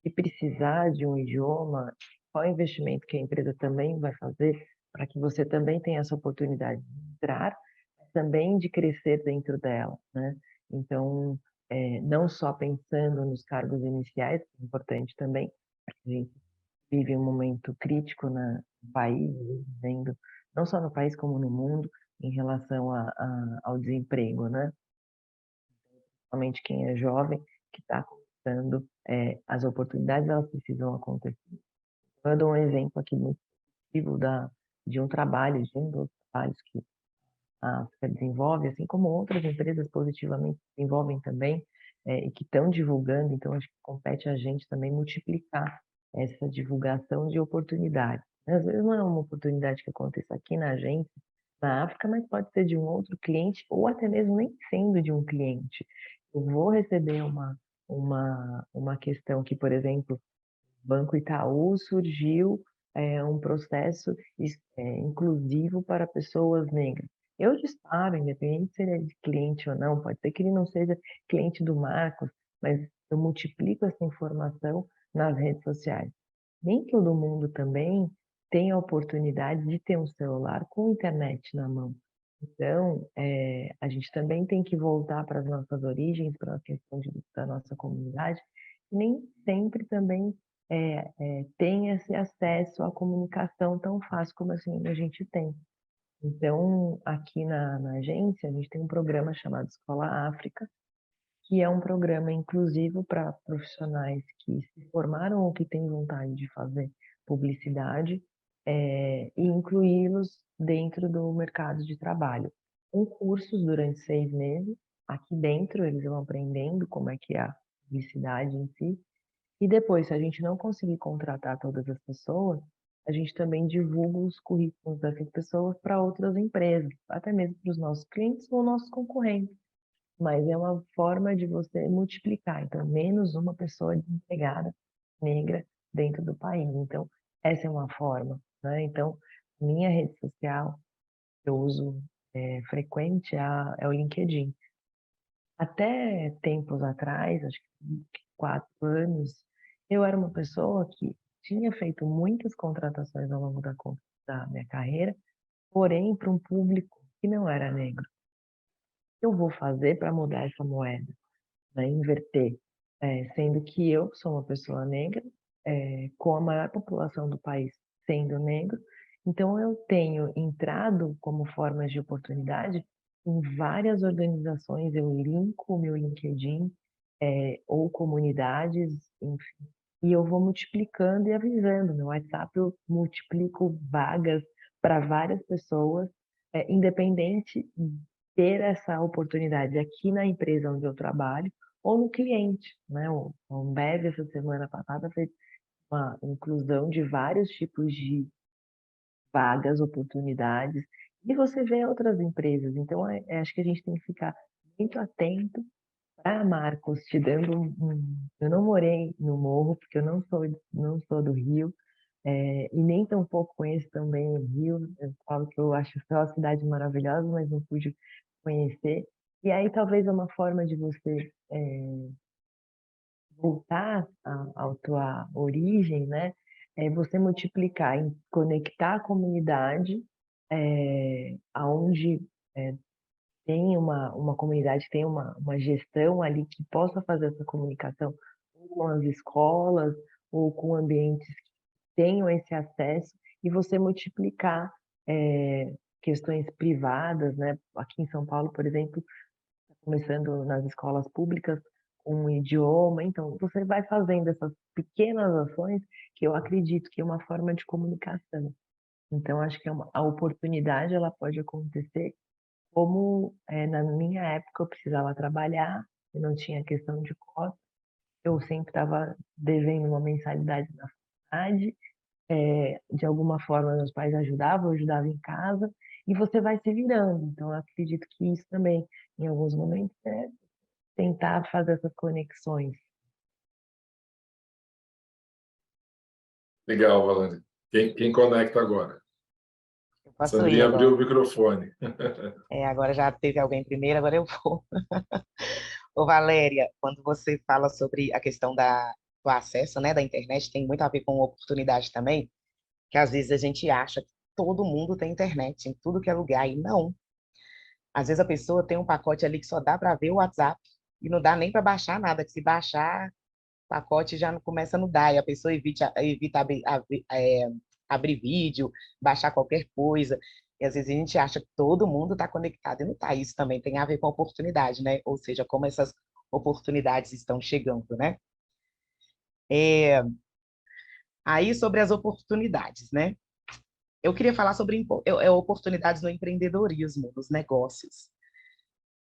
Se precisar de um idioma, qual é o investimento que a empresa também vai fazer para que você também tenha essa oportunidade de entrar, também de crescer dentro dela, né? Então, não só pensando nos cargos iniciais, que é importante também, porque a gente vive um momento crítico no país, vivendo não só no país como no mundo, em relação ao desemprego, né? Principalmente quem é jovem, que está começando, as oportunidades elas precisam acontecer. Eu dou um exemplo aqui muito positivo de um trabalho, de um dos trabalhos que a África desenvolve, assim como outras empresas positivamente desenvolvem também, e que estão divulgando, então acho que compete a gente também multiplicar essa divulgação de oportunidades. Às vezes não é uma oportunidade que aconteça aqui na agência, na África, mas pode ser de um outro cliente, ou até mesmo nem sendo de um cliente. Eu vou receber uma questão que, por exemplo, Banco Itaú surgiu um processo inclusivo para pessoas negras. Eu disparo, independente se ele é de cliente ou não, pode ser que ele não seja cliente do Marcos, mas eu multiplico essa informação nas redes sociais. Nem todo mundo também tem a oportunidade de ter um celular com internet na mão. Então, a gente também tem que voltar para as nossas origens, para a questão da nossa comunidade, e nem sempre também tem esse acesso à comunicação tão fácil como assim a gente tem. Então, aqui na agência, a gente tem um programa chamado Escola África, que é um programa inclusivo para profissionais que se formaram ou que têm vontade de fazer publicidade, e incluí-los dentro do mercado de trabalho. Com cursos durante 6 meses, aqui dentro eles vão aprendendo como é que é a publicidade em si, e depois, se a gente não conseguir contratar todas as pessoas, a gente também divulga os currículos dessas pessoas para outras empresas, até mesmo para os nossos clientes ou nossos concorrentes. Mas é uma forma de você multiplicar. Então, menos uma pessoa desempregada negra dentro do país. Então, essa é uma forma, né? Então, minha rede social que eu uso frequente é o LinkedIn. Até tempos atrás, acho que 4 anos, eu era uma pessoa que tinha feito muitas contratações ao longo da minha carreira, porém para um público que não era negro. O que eu vou fazer para mudar essa moeda, né? Inverter? Sendo que eu sou uma pessoa negra, com a maior população do país sendo negro, então eu tenho entrado como formas de oportunidade em várias organizações, eu linko o meu LinkedIn, ou comunidades, enfim, e eu vou multiplicando e avisando. No WhatsApp eu multiplico vagas para várias pessoas, independente de ter essa oportunidade aqui na empresa onde eu trabalho ou no cliente, né? O Ambev, essa semana passada, fez uma inclusão de vários tipos de vagas, oportunidades, e você vê outras empresas. Então, acho que a gente tem que ficar muito atento. Ah, Marcos, te dando eu não morei no Morro, porque eu não sou do Rio, e nem tampouco conheço também o Rio. Eu falo que eu acho só a cidade maravilhosa, mas não pude conhecer. E aí talvez é uma forma de você voltar à tua origem, né? É você multiplicar, conectar a comunidade, aonde tem uma comunidade, tem uma gestão ali que possa fazer essa comunicação com as escolas ou com ambientes que tenham esse acesso, e você multiplicar questões privadas, né? Aqui em São Paulo, por exemplo, tá começando nas escolas públicas um idioma, então você vai fazendo essas pequenas ações que eu acredito que é uma forma de comunicação. Então, acho que a oportunidade ela pode acontecer como na minha época eu precisava trabalhar, eu não tinha questão de cota, eu sempre estava devendo uma mensalidade na faculdade, de alguma forma meus pais ajudavam, eu ajudava em casa, e você vai se virando. Então, eu acredito que isso também, em alguns momentos, é tentar fazer essas conexões. Legal, Valane. Quem conecta agora? Eu posso ir Sandrinha abriu agora. o microfone. Agora já teve alguém primeiro, agora eu vou. Ô, Valéria, quando você fala sobre a questão do acesso, né, da internet, tem muito a ver com oportunidade também, que às vezes a gente acha que todo mundo tem internet em tudo que é lugar, e não. Às vezes a pessoa tem um pacote ali que só dá para ver o WhatsApp e não dá nem para baixar nada, que se baixar, o pacote já não começa a não dar, e a pessoa evita abrir vídeo, baixar qualquer coisa. E às vezes a gente acha que todo mundo está conectado e não está. Isso também tem a ver com oportunidade, né? Ou seja, como essas oportunidades estão chegando, né? É, Aí, sobre as oportunidades, né? Eu queria falar sobre oportunidades no empreendedorismo, nos negócios,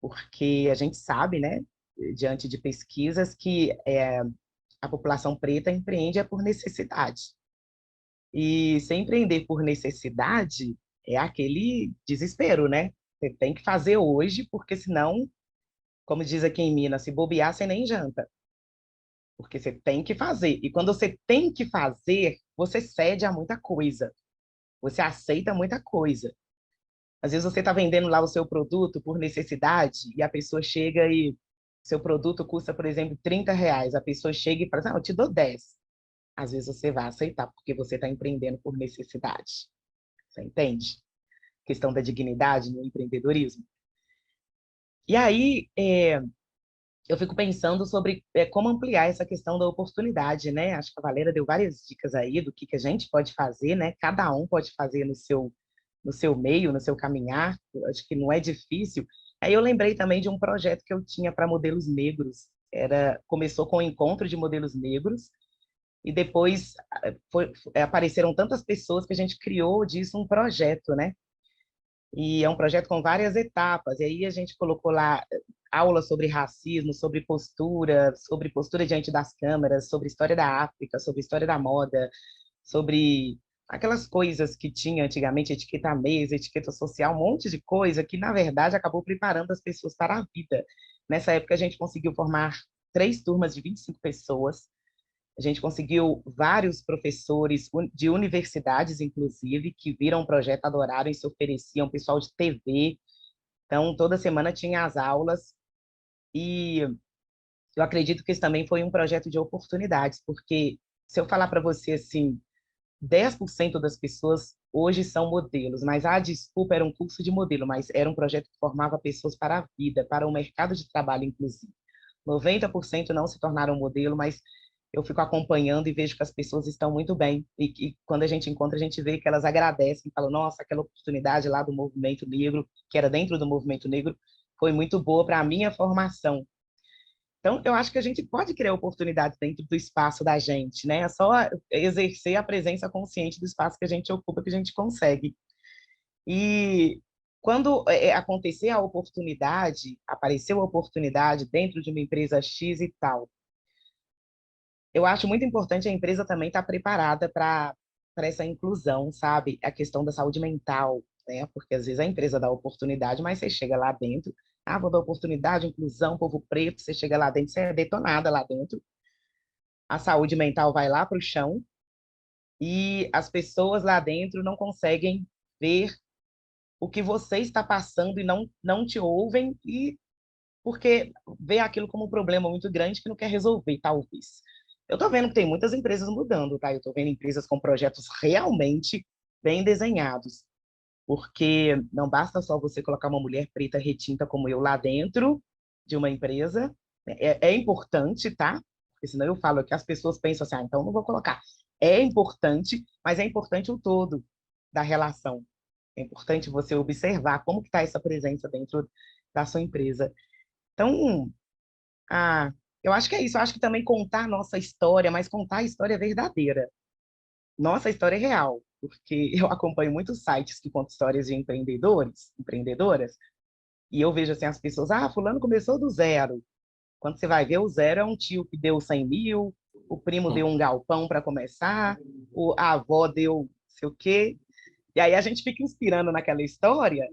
porque a gente sabe, né, diante de pesquisas, que a população preta empreende por necessidade. E se empreender por necessidade é aquele desespero, né? Você tem que fazer hoje, porque senão, como diz aqui em Minas, se bobear, você nem janta. Porque você tem que fazer. E quando você tem que fazer, você cede a muita coisa. Você aceita muita coisa. Às vezes você está vendendo lá o seu produto por necessidade e a pessoa chega e seu produto custa, por exemplo, R$ 30. A pessoa chega e fala assim, eu te dou 10. Às vezes você vai aceitar porque você está empreendendo por necessidade. Você entende? Questão da dignidade no empreendedorismo. E aí, eu fico pensando sobre como ampliar essa questão da oportunidade, né? Acho que a Valéria deu várias dicas aí do que a gente pode fazer, né? Cada um pode fazer no seu meio, no seu caminhar. Eu acho que não é difícil. Aí eu lembrei também de um projeto que eu tinha para modelos negros. Começou com o encontro de modelos negros e depois apareceram tantas pessoas que a gente criou disso um projeto, né? E é um projeto com várias etapas. E aí a gente colocou lá aulas sobre racismo, sobre postura diante das câmeras, sobre história da África, sobre história da moda, sobre aquelas coisas que tinha antigamente, etiqueta à mesa, etiqueta social, um monte de coisa que, na verdade, acabou preparando as pessoas para a vida. Nessa época, a gente conseguiu formar 3 turmas de 25 pessoas. A gente conseguiu vários professores de universidades, inclusive, que viram o projeto, adoraram e se ofereciam, pessoal de TV. Então, toda semana tinha as aulas. E eu acredito que isso também foi um projeto de oportunidades, porque se eu falar para você assim, 10% das pessoas hoje são modelos, mas a desculpa era um curso de modelo, mas era um projeto que formava pessoas para a vida, para o mercado de trabalho, inclusive. 90% não se tornaram modelo, mas eu fico acompanhando e vejo que as pessoas estão muito bem. E quando a gente encontra, a gente vê que elas agradecem, falam, nossa, aquela oportunidade lá do movimento negro, que era dentro do movimento negro, foi muito boa para a minha formação. Então, eu acho que a gente pode criar oportunidades dentro do espaço da gente, né? É só exercer a presença consciente do espaço que a gente ocupa que a gente consegue. E quando acontecer a oportunidade, apareceu a oportunidade dentro de uma empresa X e tal, eu acho muito importante a empresa também estar preparada para essa inclusão, sabe? A questão da saúde mental, né? Porque às vezes a empresa dá oportunidade, mas você chega lá dentro, vou dar oportunidade, inclusão, povo preto, você chega lá dentro, você é detonada lá dentro. A saúde mental vai lá para o chão e as pessoas lá dentro não conseguem ver o que você está passando e não te ouvem, e porque vê aquilo como um problema muito grande que não quer resolver, talvez. Eu estou vendo que tem muitas empresas mudando, tá? Eu estou vendo empresas com projetos realmente bem desenhados, porque não basta só você colocar uma mulher preta retinta como eu lá dentro de uma empresa. É importante, tá? Porque senão eu falo que as pessoas pensam assim, então não vou colocar. É importante, mas é importante o todo da relação. É importante você observar como que está essa presença dentro da sua empresa. Então, eu acho que é isso. Eu acho que também contar a nossa história, mas contar a história verdadeira. Nossa história é real, porque eu acompanho muitos sites que contam histórias de empreendedores, empreendedoras, e eu vejo assim as pessoas, fulano começou do zero. Quando você vai ver, o zero é um tio que deu 100 mil, o primo deu um galpão para começar, a avó deu sei o quê. E aí a gente fica inspirando naquela história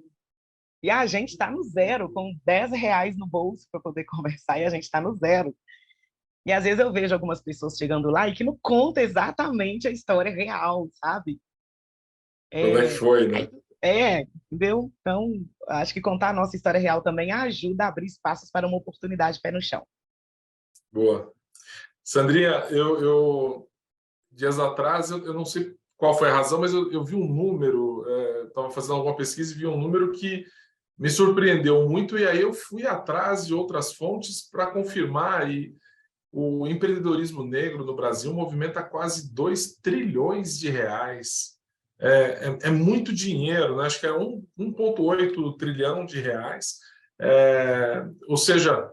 e a gente está no zero, com R$ 10 no bolso para poder conversar, e a gente está no zero. E às vezes eu vejo algumas pessoas chegando lá e que não conta exatamente a história real, sabe? Como é que foi, né? Entendeu? Então, acho que contar a nossa história real também ajuda a abrir espaços para uma oportunidade pé no chão. Boa. Sandrinha, dias atrás, eu não sei qual foi a razão, mas eu vi um número, estava fazendo alguma pesquisa e vi um número que me surpreendeu muito, e aí eu fui atrás de outras fontes para confirmar, e o empreendedorismo negro no Brasil movimenta quase 2 trilhões de reais. É muito dinheiro, né? Acho que é 1,8 trilhão de reais. Ou seja,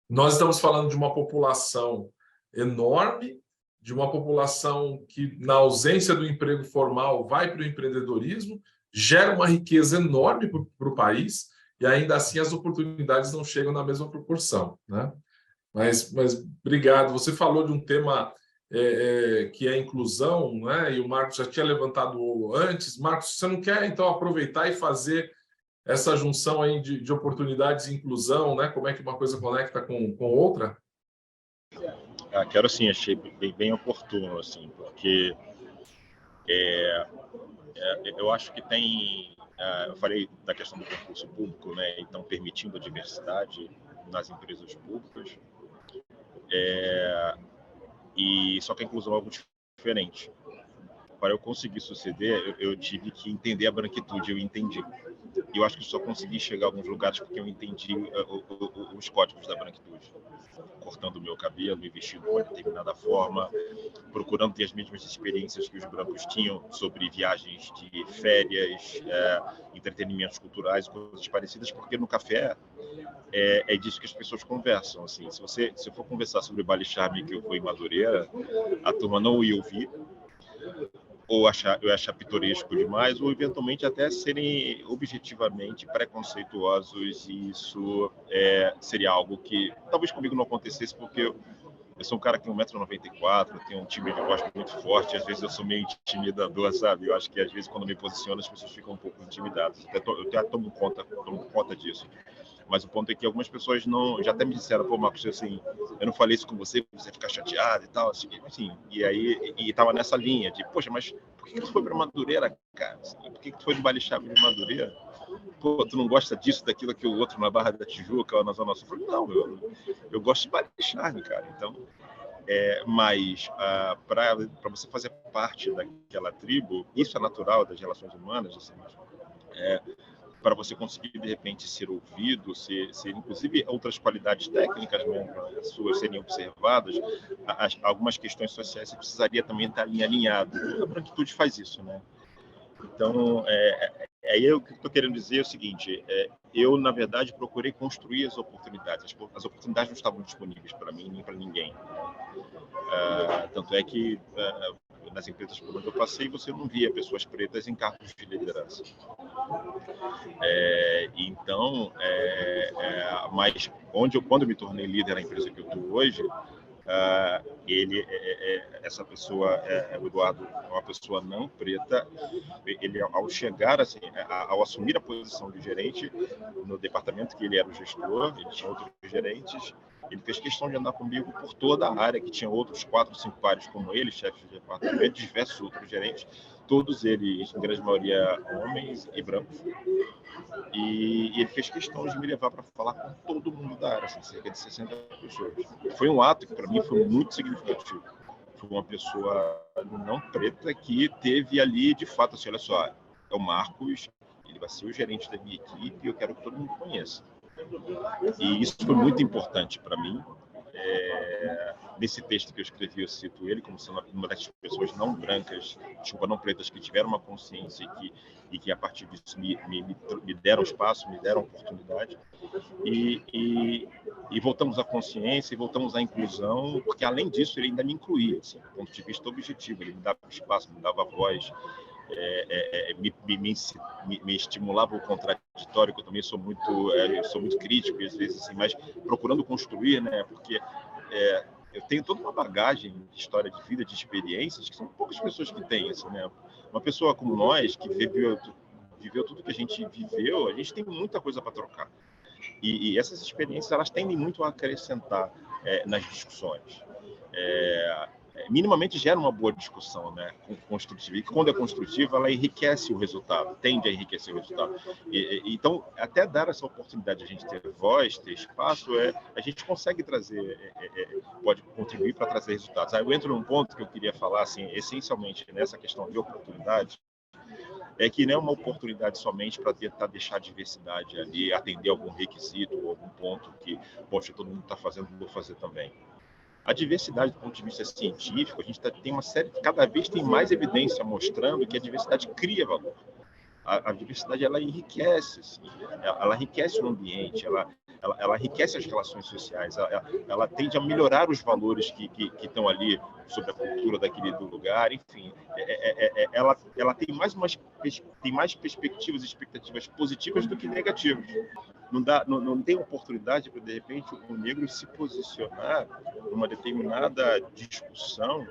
nós estamos falando de uma população enorme, de uma população que, na ausência do emprego formal, vai para o empreendedorismo, gera uma riqueza enorme para o país, e ainda assim as oportunidades não chegam na mesma proporção, né? Mas obrigado. Você falou de um tema que é a inclusão, né? E o Marcos já tinha levantado antes. Marcos, você não quer, então, aproveitar e fazer essa junção aí de oportunidades e inclusão, né? Como é que uma coisa conecta com outra? Quero sim, achei bem oportuno, assim, porque eu acho que tem... eu falei da questão do concurso público, né? Então, permitindo a diversidade nas empresas públicas. E só que a inclusão é algo diferente. Para eu conseguir suceder, eu tive que entender a branquitude, eu entendi. E eu acho que só consegui chegar a alguns lugares porque eu entendi os códigos da branquitude. Cortando o meu cabelo, me vestindo de uma determinada forma, procurando ter as mesmas experiências que os brancos tinham sobre viagens de férias, entretenimentos culturais, coisas parecidas, porque no café é disso que as pessoas conversam. Assim, se eu for conversar sobre o baile charme que eu fui em Madureira, a turma não ia ouvir, ou eu achar pitoresco demais, ou eventualmente até serem objetivamente preconceituosos, e isso seria algo que talvez comigo não acontecesse, porque eu sou um cara que tem 1,94 m, tenho um timbre de voz muito forte, às vezes eu sou meio intimidador, sabe? Eu acho que às vezes quando me posiciono as pessoas ficam um pouco intimidadas. Eu até tomo conta disso. Mas o ponto é que algumas pessoas já até me disseram, pô, Marcos, assim, eu não falei isso com você ficar chateado e tal, assim, e aí tava nessa linha de, poxa, mas por que tu foi para Madureira, cara? Assim, por que tu foi do baile charme de Madureira? Pô, tu não gosta disso, daquilo, aquilo outro na Barra da Tijuca, ou na Zona Sul? Eu falei, não, eu gosto de baile charme, cara. Então, mas para você fazer parte daquela tribo, isso é natural das relações humanas, assim, para você conseguir, de repente, ser ouvido, ser inclusive outras qualidades técnicas mesmo, as suas serem observadas, algumas questões sociais você precisaria também estar alinhado. A branquitude faz isso, né? Então, aí o que eu estou querendo dizer é o seguinte, eu, na verdade, procurei construir as oportunidades. As oportunidades não estavam disponíveis para mim nem para ninguém. Tanto é que nas empresas por onde eu passei, você não via pessoas pretas em cargos de liderança. Então, mas quando eu me tornei líder na empresa que eu estou hoje, essa pessoa, o Eduardo, é uma pessoa não preta. Ele, ao chegar, assim, ao assumir a posição de gerente no departamento que ele era o gestor, ele tinha outros gerentes, ele fez questão de andar comigo por toda a área, que tinha outros 4 ou 5 pares como ele, chefes de departamento, diversos outros gerentes, todos eles, em grande maioria, homens e brancos. E ele fez questão de me levar para falar com todo mundo da área, assim, cerca de 60 pessoas. Foi um ato que, para mim, foi muito significativo. Foi uma pessoa não preta que teve ali, de fato, assim, olha só, é o Marcos, ele vai ser o gerente da minha equipe e eu quero que todo mundo conheça. E isso foi muito importante para mim. Nesse texto que eu escrevi, eu cito ele como sendo uma das pessoas não brancas, não pretas, que tiveram uma consciência e que a partir disso me deram espaço, me deram oportunidade. E voltamos à consciência e voltamos à inclusão, porque além disso ele ainda me incluía, assim, do ponto de vista objetivo, ele me dava espaço, me dava voz, me estimulava o contraditório, que eu também sou muito crítico, e às vezes assim, mas procurando construir, né, porque eu tenho toda uma bagagem de história de vida, de experiências, que são poucas pessoas que têm, assim, né? Uma pessoa como nós, que viveu tudo que a gente viveu, a gente tem muita coisa para trocar. E essas experiências, elas tendem muito a acrescentar nas discussões. Minimamente gera uma boa discussão, né, construtiva. E quando é construtiva, ela enriquece o resultado, tende a enriquecer o resultado. Então, até dar essa oportunidade de a gente ter voz, ter espaço, a gente consegue trazer, pode contribuir para trazer resultados. Aí eu entro num ponto que eu queria falar, assim, essencialmente nessa questão de oportunidade, que não é uma oportunidade somente para tentar deixar a diversidade ali, atender algum requisito ou algum ponto que, poxa, todo mundo está fazendo, vou fazer também. A diversidade, do ponto de vista científico, a gente tem uma série, cada vez tem mais evidência mostrando que a diversidade cria valor. a diversidade ela enriquece, assim, ela enriquece o ambiente, ela enriquece as relações sociais, ela tende a melhorar os valores que estão ali sobre a cultura daquele do lugar, enfim, ela tem tem mais perspectivas e expectativas positivas do que negativas. Não tem oportunidade para, de repente, o negro se posicionar numa determinada discussão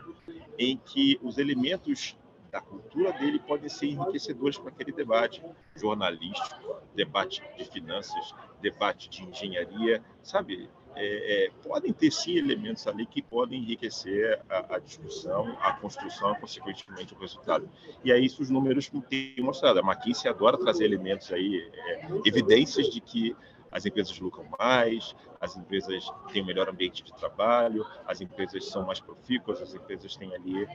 em que os elementos da cultura dele podem ser enriquecedores para aquele debate jornalístico, debate de finanças, debate de engenharia, sabe? Podem ter, sim, elementos ali que podem enriquecer a discussão, a construção e, consequentemente, o resultado. E é isso os números têm mostrado. A McKinsey adora trazer elementos aí, evidências de que as empresas lucram mais, as empresas têm um melhor ambiente de trabalho, as empresas são mais profícuas, as empresas têm ali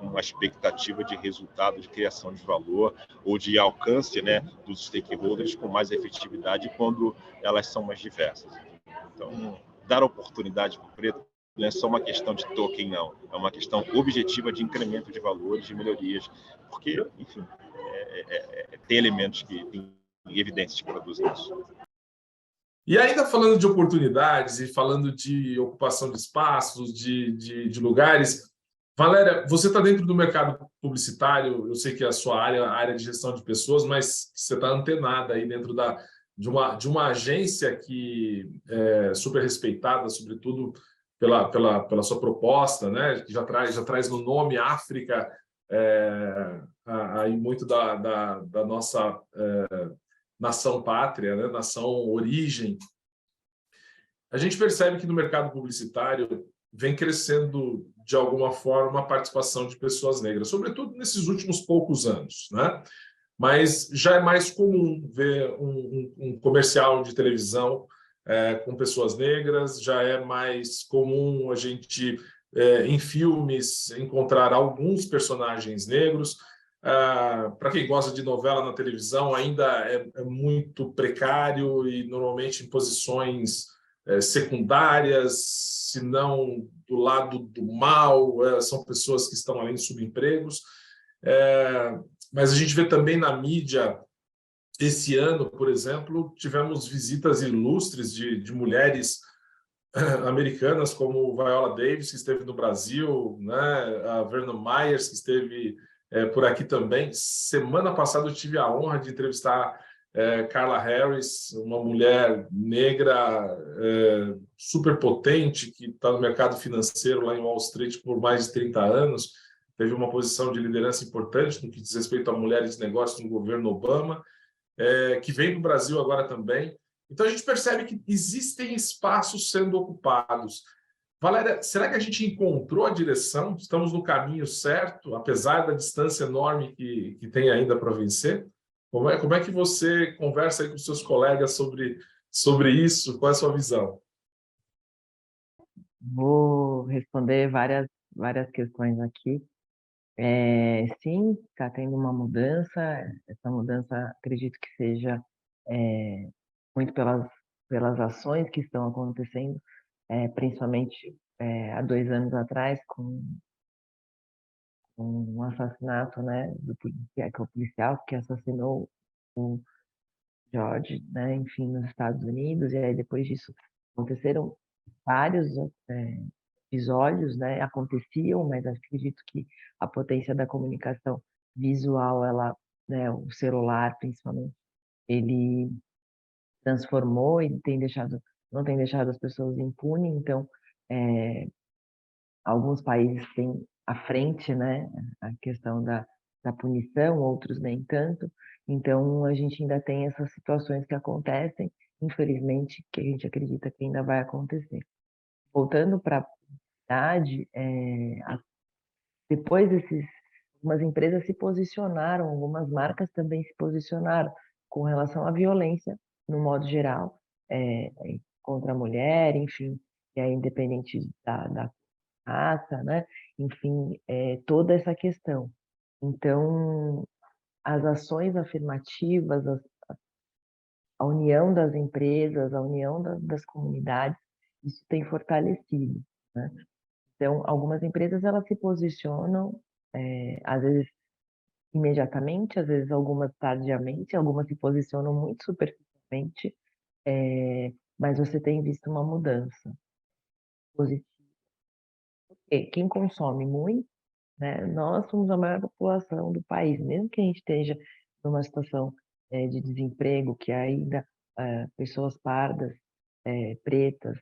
uma expectativa de resultado, de criação de valor ou de alcance, né, dos stakeholders com mais efetividade quando elas são mais diversas. Então, dar oportunidade para o preto não é só uma questão de token, não. É uma questão objetiva de incremento de valores, de melhorias, porque, enfim, tem elementos que têm evidências que produzem isso. E ainda falando de oportunidades e falando de ocupação de espaços, de lugares, Valéria, você está dentro do mercado publicitário, eu sei que é a sua área, a área de gestão de pessoas, mas você está antenada aí dentro de uma agência que é super respeitada, sobretudo pela sua proposta, né? Que já traz no nome África, aí muito da nossa nação pátria, né? Nação origem. A gente percebe que no mercado publicitário vem crescendo, de alguma forma, a participação de pessoas negras, sobretudo nesses últimos poucos anos, né? Mas já é mais comum ver um comercial de televisão com pessoas negras, já é mais comum a gente, em filmes, encontrar alguns personagens negros. Para quem gosta de novela na televisão, ainda é muito precário e normalmente em posições secundárias, se não do lado do mal, são pessoas que estão além de subempregos. Mas a gente vê também na mídia, esse ano, por exemplo, tivemos visitas ilustres de mulheres americanas, como Viola Davis, que esteve no Brasil, né? A Verna Myers, que esteve por aqui também. Semana passada eu tive a honra de entrevistar Carla Harris, uma mulher negra super potente, que está no mercado financeiro lá em Wall Street por mais de 30 anos, teve uma posição de liderança importante no que diz respeito a mulheres de negócios no governo Obama, que vem do Brasil agora também. Então, a gente percebe que existem espaços sendo ocupados. Valéria, será que a gente encontrou a direção? Estamos no caminho certo, apesar da distância enorme que tem ainda para vencer? Como é que você conversa aí com seus colegas sobre isso? Qual é a sua visão? Vou responder várias questões aqui. Sim, está tendo uma mudança. Essa mudança, acredito que seja muito pelas ações que estão acontecendo, principalmente há 2 anos atrás, com um assassinato, né, que o policial que assassinou o George, né, enfim, nos Estados Unidos. E aí depois disso aconteceram vários episódios, né, aconteciam, mas acredito que a potência da comunicação visual, ela, né, o celular principalmente, ele transformou e não tem deixado as pessoas impunes. Então, alguns países têm à frente, né, a questão da punição, outros nem tanto. Então, a gente ainda tem essas situações que acontecem, infelizmente, que a gente acredita que ainda vai acontecer. Voltando para a cidade, depois algumas empresas se posicionaram, algumas marcas também se posicionaram com relação à violência, no modo geral, contra a mulher, enfim, e aí, independente da raça, né? Enfim, toda essa questão. Então, as ações afirmativas, a união das empresas, a união das comunidades, isso tem fortalecido, né? Então, algumas empresas elas se posicionam, às vezes imediatamente, às vezes algumas tardiamente, algumas se posicionam muito superficialmente, mas você tem visto uma mudança positiva. Porque quem consome muito, né, nós somos a maior população do país, mesmo que a gente esteja numa situação de desemprego, que ainda pessoas pardas, pretas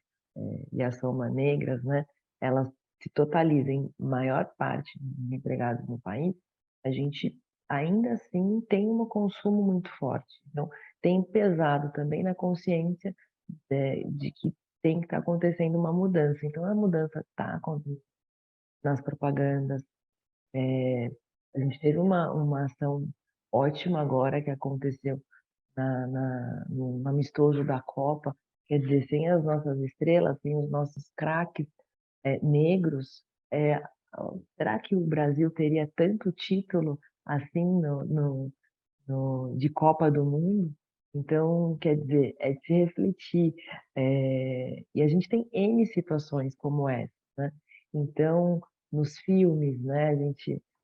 e as soma negras, né, elas se totalizem maior parte dos empregados no país, a gente ainda assim tem um consumo muito forte. Então, tem pesado também na consciência de que tem que estar acontecendo uma mudança. Então, a mudança está acontecendo nas propagandas. A gente teve uma ação ótima agora que aconteceu no amistoso da Copa, quer dizer, sem as nossas estrelas, sem os nossos craques negros, é, será que o Brasil teria tanto título assim de Copa do Mundo? Então, quer dizer, é de se refletir. E a gente tem N situações como essa, né? Então, nos filmes, né?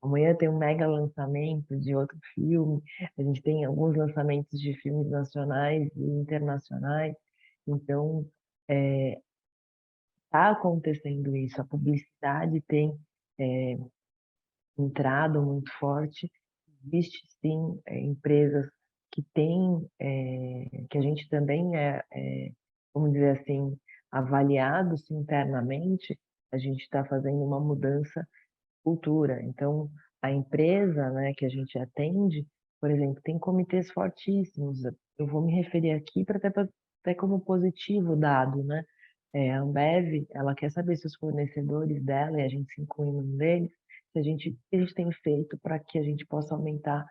Amanhã tem um mega lançamento de outro filme, a gente tem alguns lançamentos de filmes nacionais e internacionais. Então, está acontecendo isso. A publicidade tem entrado muito forte. Existe sim empresas que têm, que a gente também vamos dizer assim, avaliados internamente, a gente está fazendo uma mudança de cultura. Então, a empresa, né, que a gente atende, por exemplo, tem comitês fortíssimos. Eu vou me referir aqui para até como positivo dado, né? A Ambev, ela quer saber se os fornecedores dela, e a gente se inclui num deles, se o que a gente tem feito para que a gente possa aumentar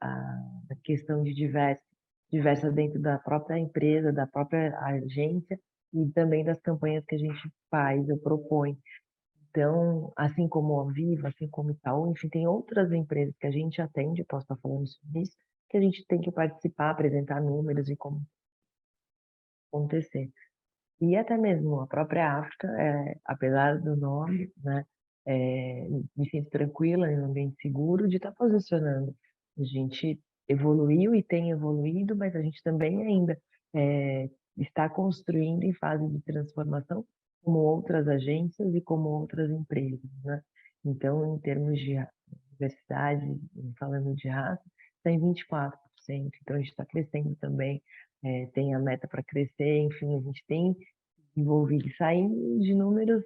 a questão de diversa dentro da própria empresa, da própria agência e também das campanhas que a gente faz ou propõe. Então, assim como a Viva, assim como Itaú, enfim, tem outras empresas que a gente atende, posso estar falando sobre isso, que a gente tem que participar, apresentar números e como acontecer. E até mesmo a própria África, apesar do nome, né, me sinto tranquila em um ambiente seguro de estar posicionando. A gente evoluiu e tem evoluído, mas a gente também ainda está construindo em fase de transformação, como outras agências e como outras empresas, né? Então, em termos de diversidade, falando de raça, está em 24%. Então, a gente está crescendo também, tem a meta para crescer, enfim, a gente tem envolvido e saindo de números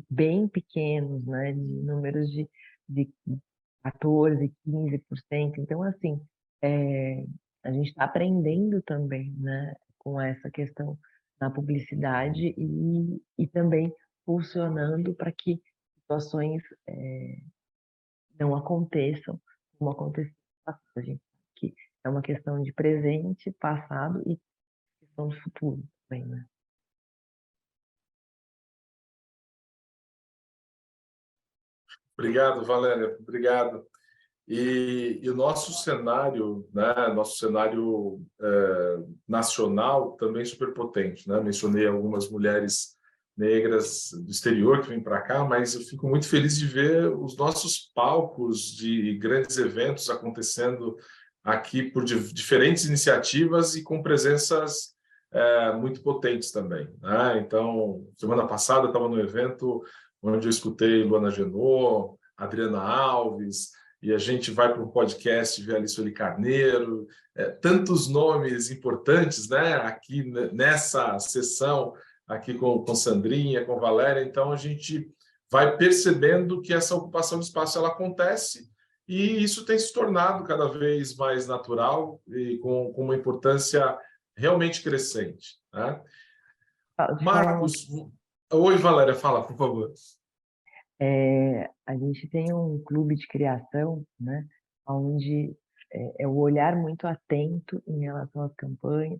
bem pequenos, né? De números de 14, 15%. Então, assim, a gente está aprendendo também, né? Com essa questão na publicidade e também funcionando para que situações não aconteçam como aconteceu no passado. A gente sabe que é uma questão de presente, passado e questão do futuro também, né? Obrigado, Valéria. Obrigado. E o nosso cenário, né, nosso cenário nacional também é super potente, né? Mencionei algumas mulheres negras do exterior que vêm para cá, mas eu fico muito feliz de ver os nossos palcos de grandes eventos acontecendo aqui por diferentes iniciativas e com presenças muito potentes também, né? Então, semana passada eu estava no evento onde eu escutei Luana Genot, Adriana Alves, e a gente vai para um podcast ver ali Sueli Carneiro, tantos nomes importantes, né, aqui nessa sessão, aqui com Sandrinha, com Valéria, então a gente vai percebendo que essa ocupação de espaço ela acontece e isso tem se tornado cada vez mais natural e com uma importância realmente crescente, né? Marcos, oi Valéria, fala, por favor. A gente tem um clube de criação, né, onde é o olhar muito atento em relação às campanhas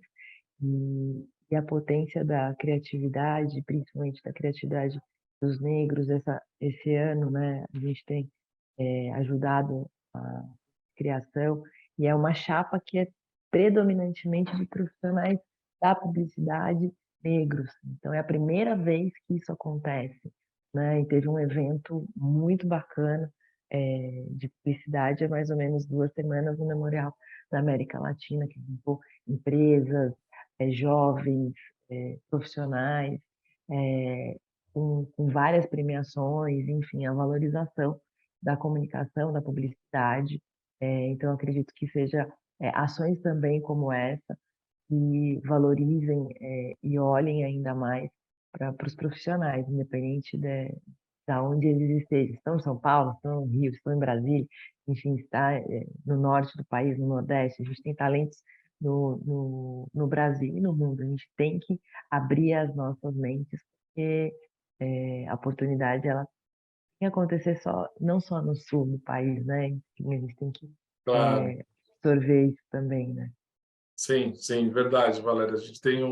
e a potência da criatividade, principalmente da criatividade dos negros. Esse ano, né, a gente tem ajudado a criação e é uma chapa que é predominantemente de profissionais da publicidade negros. Então, é a primeira vez que isso acontece, né? E teve um evento muito bacana de publicidade há mais ou menos 2 semanas no Memorial da América Latina, que juntou empresas, jovens, profissionais, com várias premiações, enfim, a valorização da comunicação, da publicidade. Então, acredito que seja ações também como essa, que valorizem e olhem ainda mais para os profissionais, independente da onde eles estejam. Estão em São Paulo, estão no Rio, estão em Brasília, enfim, está no norte do país, no Nordeste. A gente tem talentos no Brasil e no mundo. A gente tem que abrir as nossas mentes, porque a oportunidade ela tem que acontecer não só no sul do país, né? Enfim, a gente tem que Claro. absorver isso também, né? Sim, sim, verdade, Valéria. A gente tem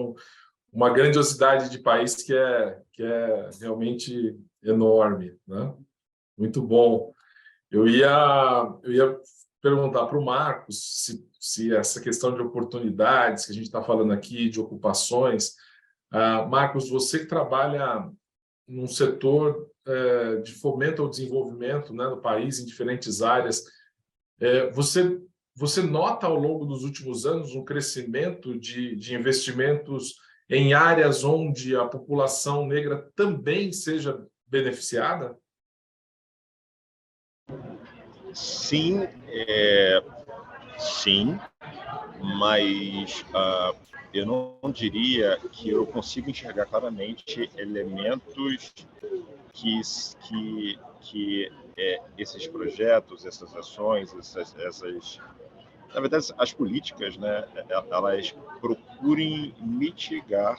uma grandiosidade de país que é realmente enorme, né? Muito bom. Eu ia perguntar para o Marcos se essa questão de oportunidades que a gente está falando aqui, de ocupações. Marcos, você que trabalha num setor de fomento ao desenvolvimento, né, no país, em diferentes áreas, você nota ao longo dos últimos anos um crescimento de investimentos em áreas onde a população negra também seja beneficiada? Sim, sim, mas eu não diria que eu consigo enxergar claramente elementos que esses projetos, essas ações, na verdade, as políticas, né, elas procurem mitigar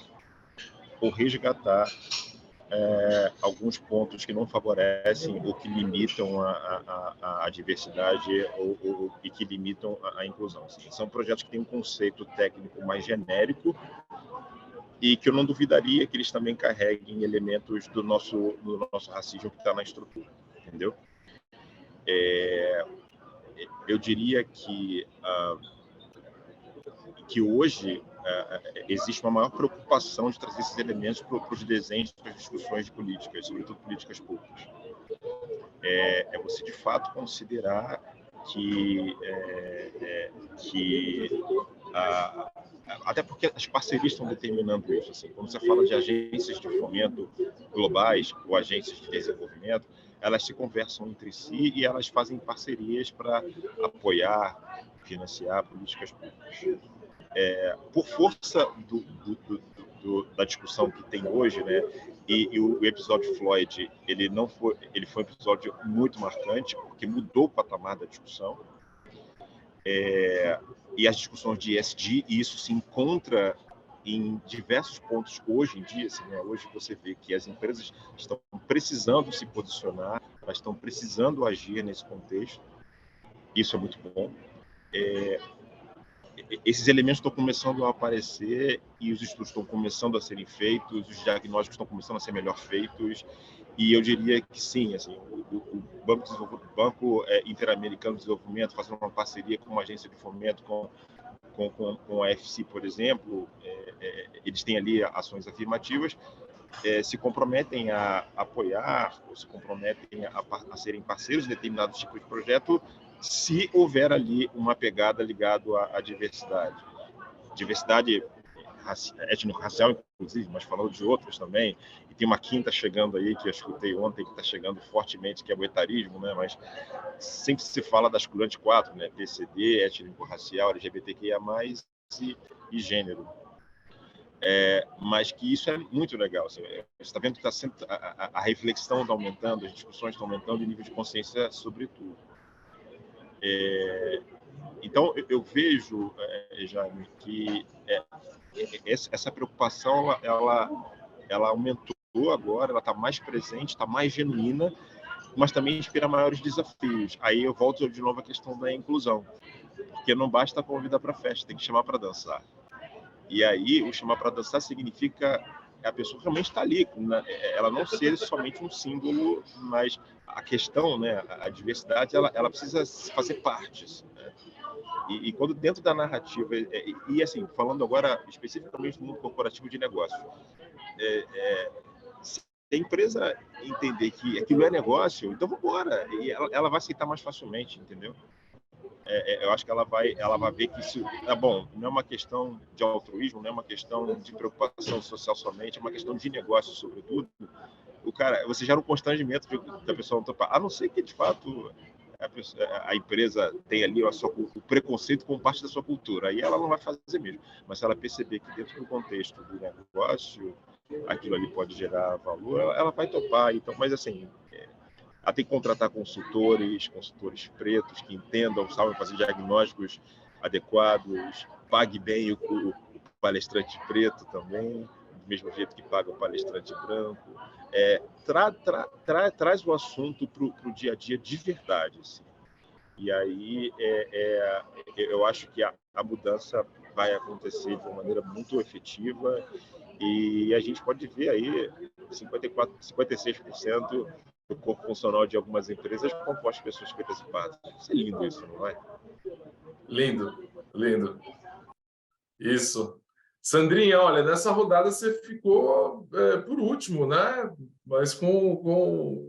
ou resgatar alguns pontos que não favorecem ou que limitam a diversidade e que limitam a inclusão. Assim, são projetos que têm um conceito técnico mais genérico e que eu não duvidaria que eles também carreguem elementos do nosso racismo que está na estrutura, entendeu? Eu diria que hoje existe uma maior preocupação de trazer esses elementos para os desenhos, para as discussões de políticas, sobretudo políticas públicas. É você, de fato, considerar que até porque as parcerias estão determinando isso. Assim, quando você fala de agências de fomento globais ou agências de desenvolvimento, elas se conversam entre si e elas fazem parcerias para apoiar, financiar políticas públicas. Por força da discussão que tem hoje, né? E o episódio Floyd, ele foi um episódio muito marcante porque mudou o patamar da discussão. E as discussões de ESG, e isso se encontra em diversos pontos hoje em dia. Assim, né? Hoje você vê que as empresas estão precisando se posicionar, elas estão precisando agir nesse contexto. Isso é muito bom. Esses elementos estão começando a aparecer e os estudos estão começando a serem feitos, os diagnósticos estão começando a ser melhor feitos, e eu diria que sim, assim, o Banco Interamericano de Desenvolvimento, fazendo uma parceria com uma agência de fomento, com a FC, por exemplo, eles têm ali ações afirmativas, se comprometem a apoiar, ou se comprometem a serem parceiros de determinados tipos de projeto, se houver ali uma pegada ligada à diversidade. Diversidade étnico-racial, inclusive, mas falando de outras também. E tem uma quinta chegando aí, que eu escutei ontem, que está chegando fortemente, que é o etarismo, né? Mas sempre se fala das grandes quatro, né? PCD, étnico-racial, LGBTQIA+, e gênero. Mas que isso é muito legal. Assim, você está vendo que a reflexão está aumentando, as discussões estão aumentando e o nível de consciência, sobretudo. Então, eu vejo, Jaime, que essa preocupação ela aumentou agora, ela está mais presente, está mais genuína, mas também inspira maiores desafios. Aí eu volto de novo à questão da inclusão, porque não basta convidar para a festa, tem que chamar para dançar. E aí, o chamar para dançar significa a pessoa realmente está ali, ela não ser somente um símbolo, mas a questão, né, a diversidade, ela precisa fazer parte. Né? E quando dentro da narrativa, e assim, falando agora especificamente do mundo corporativo de negócios, se a empresa entender que aquilo é negócio, então vamos embora. E ela vai aceitar mais facilmente, entendeu? Eu acho que ela vai ver que isso é bom. Não é uma questão de altruísmo, não é uma questão de preocupação social somente, é uma questão de negócio, sobretudo. Você gera um constrangimento da pessoa não topar, a não ser que, de fato, a empresa tem ali o preconceito como parte da sua cultura. Aí ela não vai fazer mesmo. Mas se ela perceber que dentro do contexto do negócio, aquilo ali pode gerar valor, ela vai topar. Então, mas assim, ela tem que contratar consultores pretos que entendam, saibam fazer diagnósticos adequados, pague bem o palestrante preto também, do mesmo jeito que paga o palestrante branco. Traz o assunto para o dia a dia de verdade. Assim. E aí eu acho que a mudança vai acontecer de uma maneira muito efetiva e a gente pode ver aí 56% do corpo funcional de algumas empresas composto de pessoas pretas e pardas. Isso é lindo, isso, não é? Lindo, lindo. Isso. Sandrinha, olha, nessa rodada você ficou por último, né? Mas com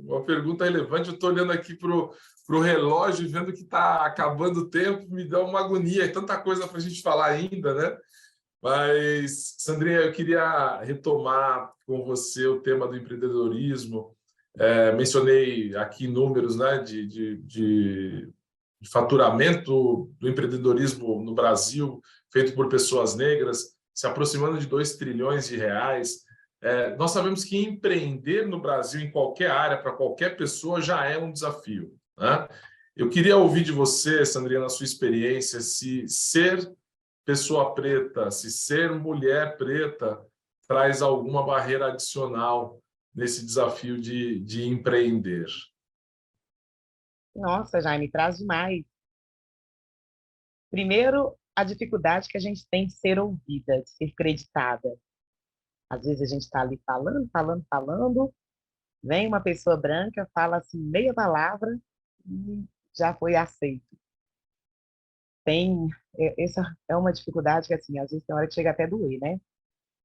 uma pergunta relevante, eu estou olhando aqui para o relógio e vendo que está acabando o tempo, me dá uma agonia, tanta coisa para a gente falar ainda, né? Mas, Sandrinha, eu queria retomar com você o tema do empreendedorismo. Mencionei aqui números, né, de faturamento do empreendedorismo no Brasil, feito por pessoas negras, se aproximando de 2 trilhões de reais. Nós sabemos que empreender no Brasil, em qualquer área, para qualquer pessoa, já é um desafio, né? Eu queria ouvir de você, Sandrinha, na sua experiência, se ser pessoa preta, se ser mulher preta, traz alguma barreira adicional nesse desafio de empreender. Nossa, Jaime, traz demais. Primeiro, a dificuldade que a gente tem de ser ouvida, de ser creditada. Às vezes a gente está ali falando, vem uma pessoa branca, fala assim meia palavra e já foi aceito. Essa é uma dificuldade que, assim, às vezes tem hora que chega até a doer, né?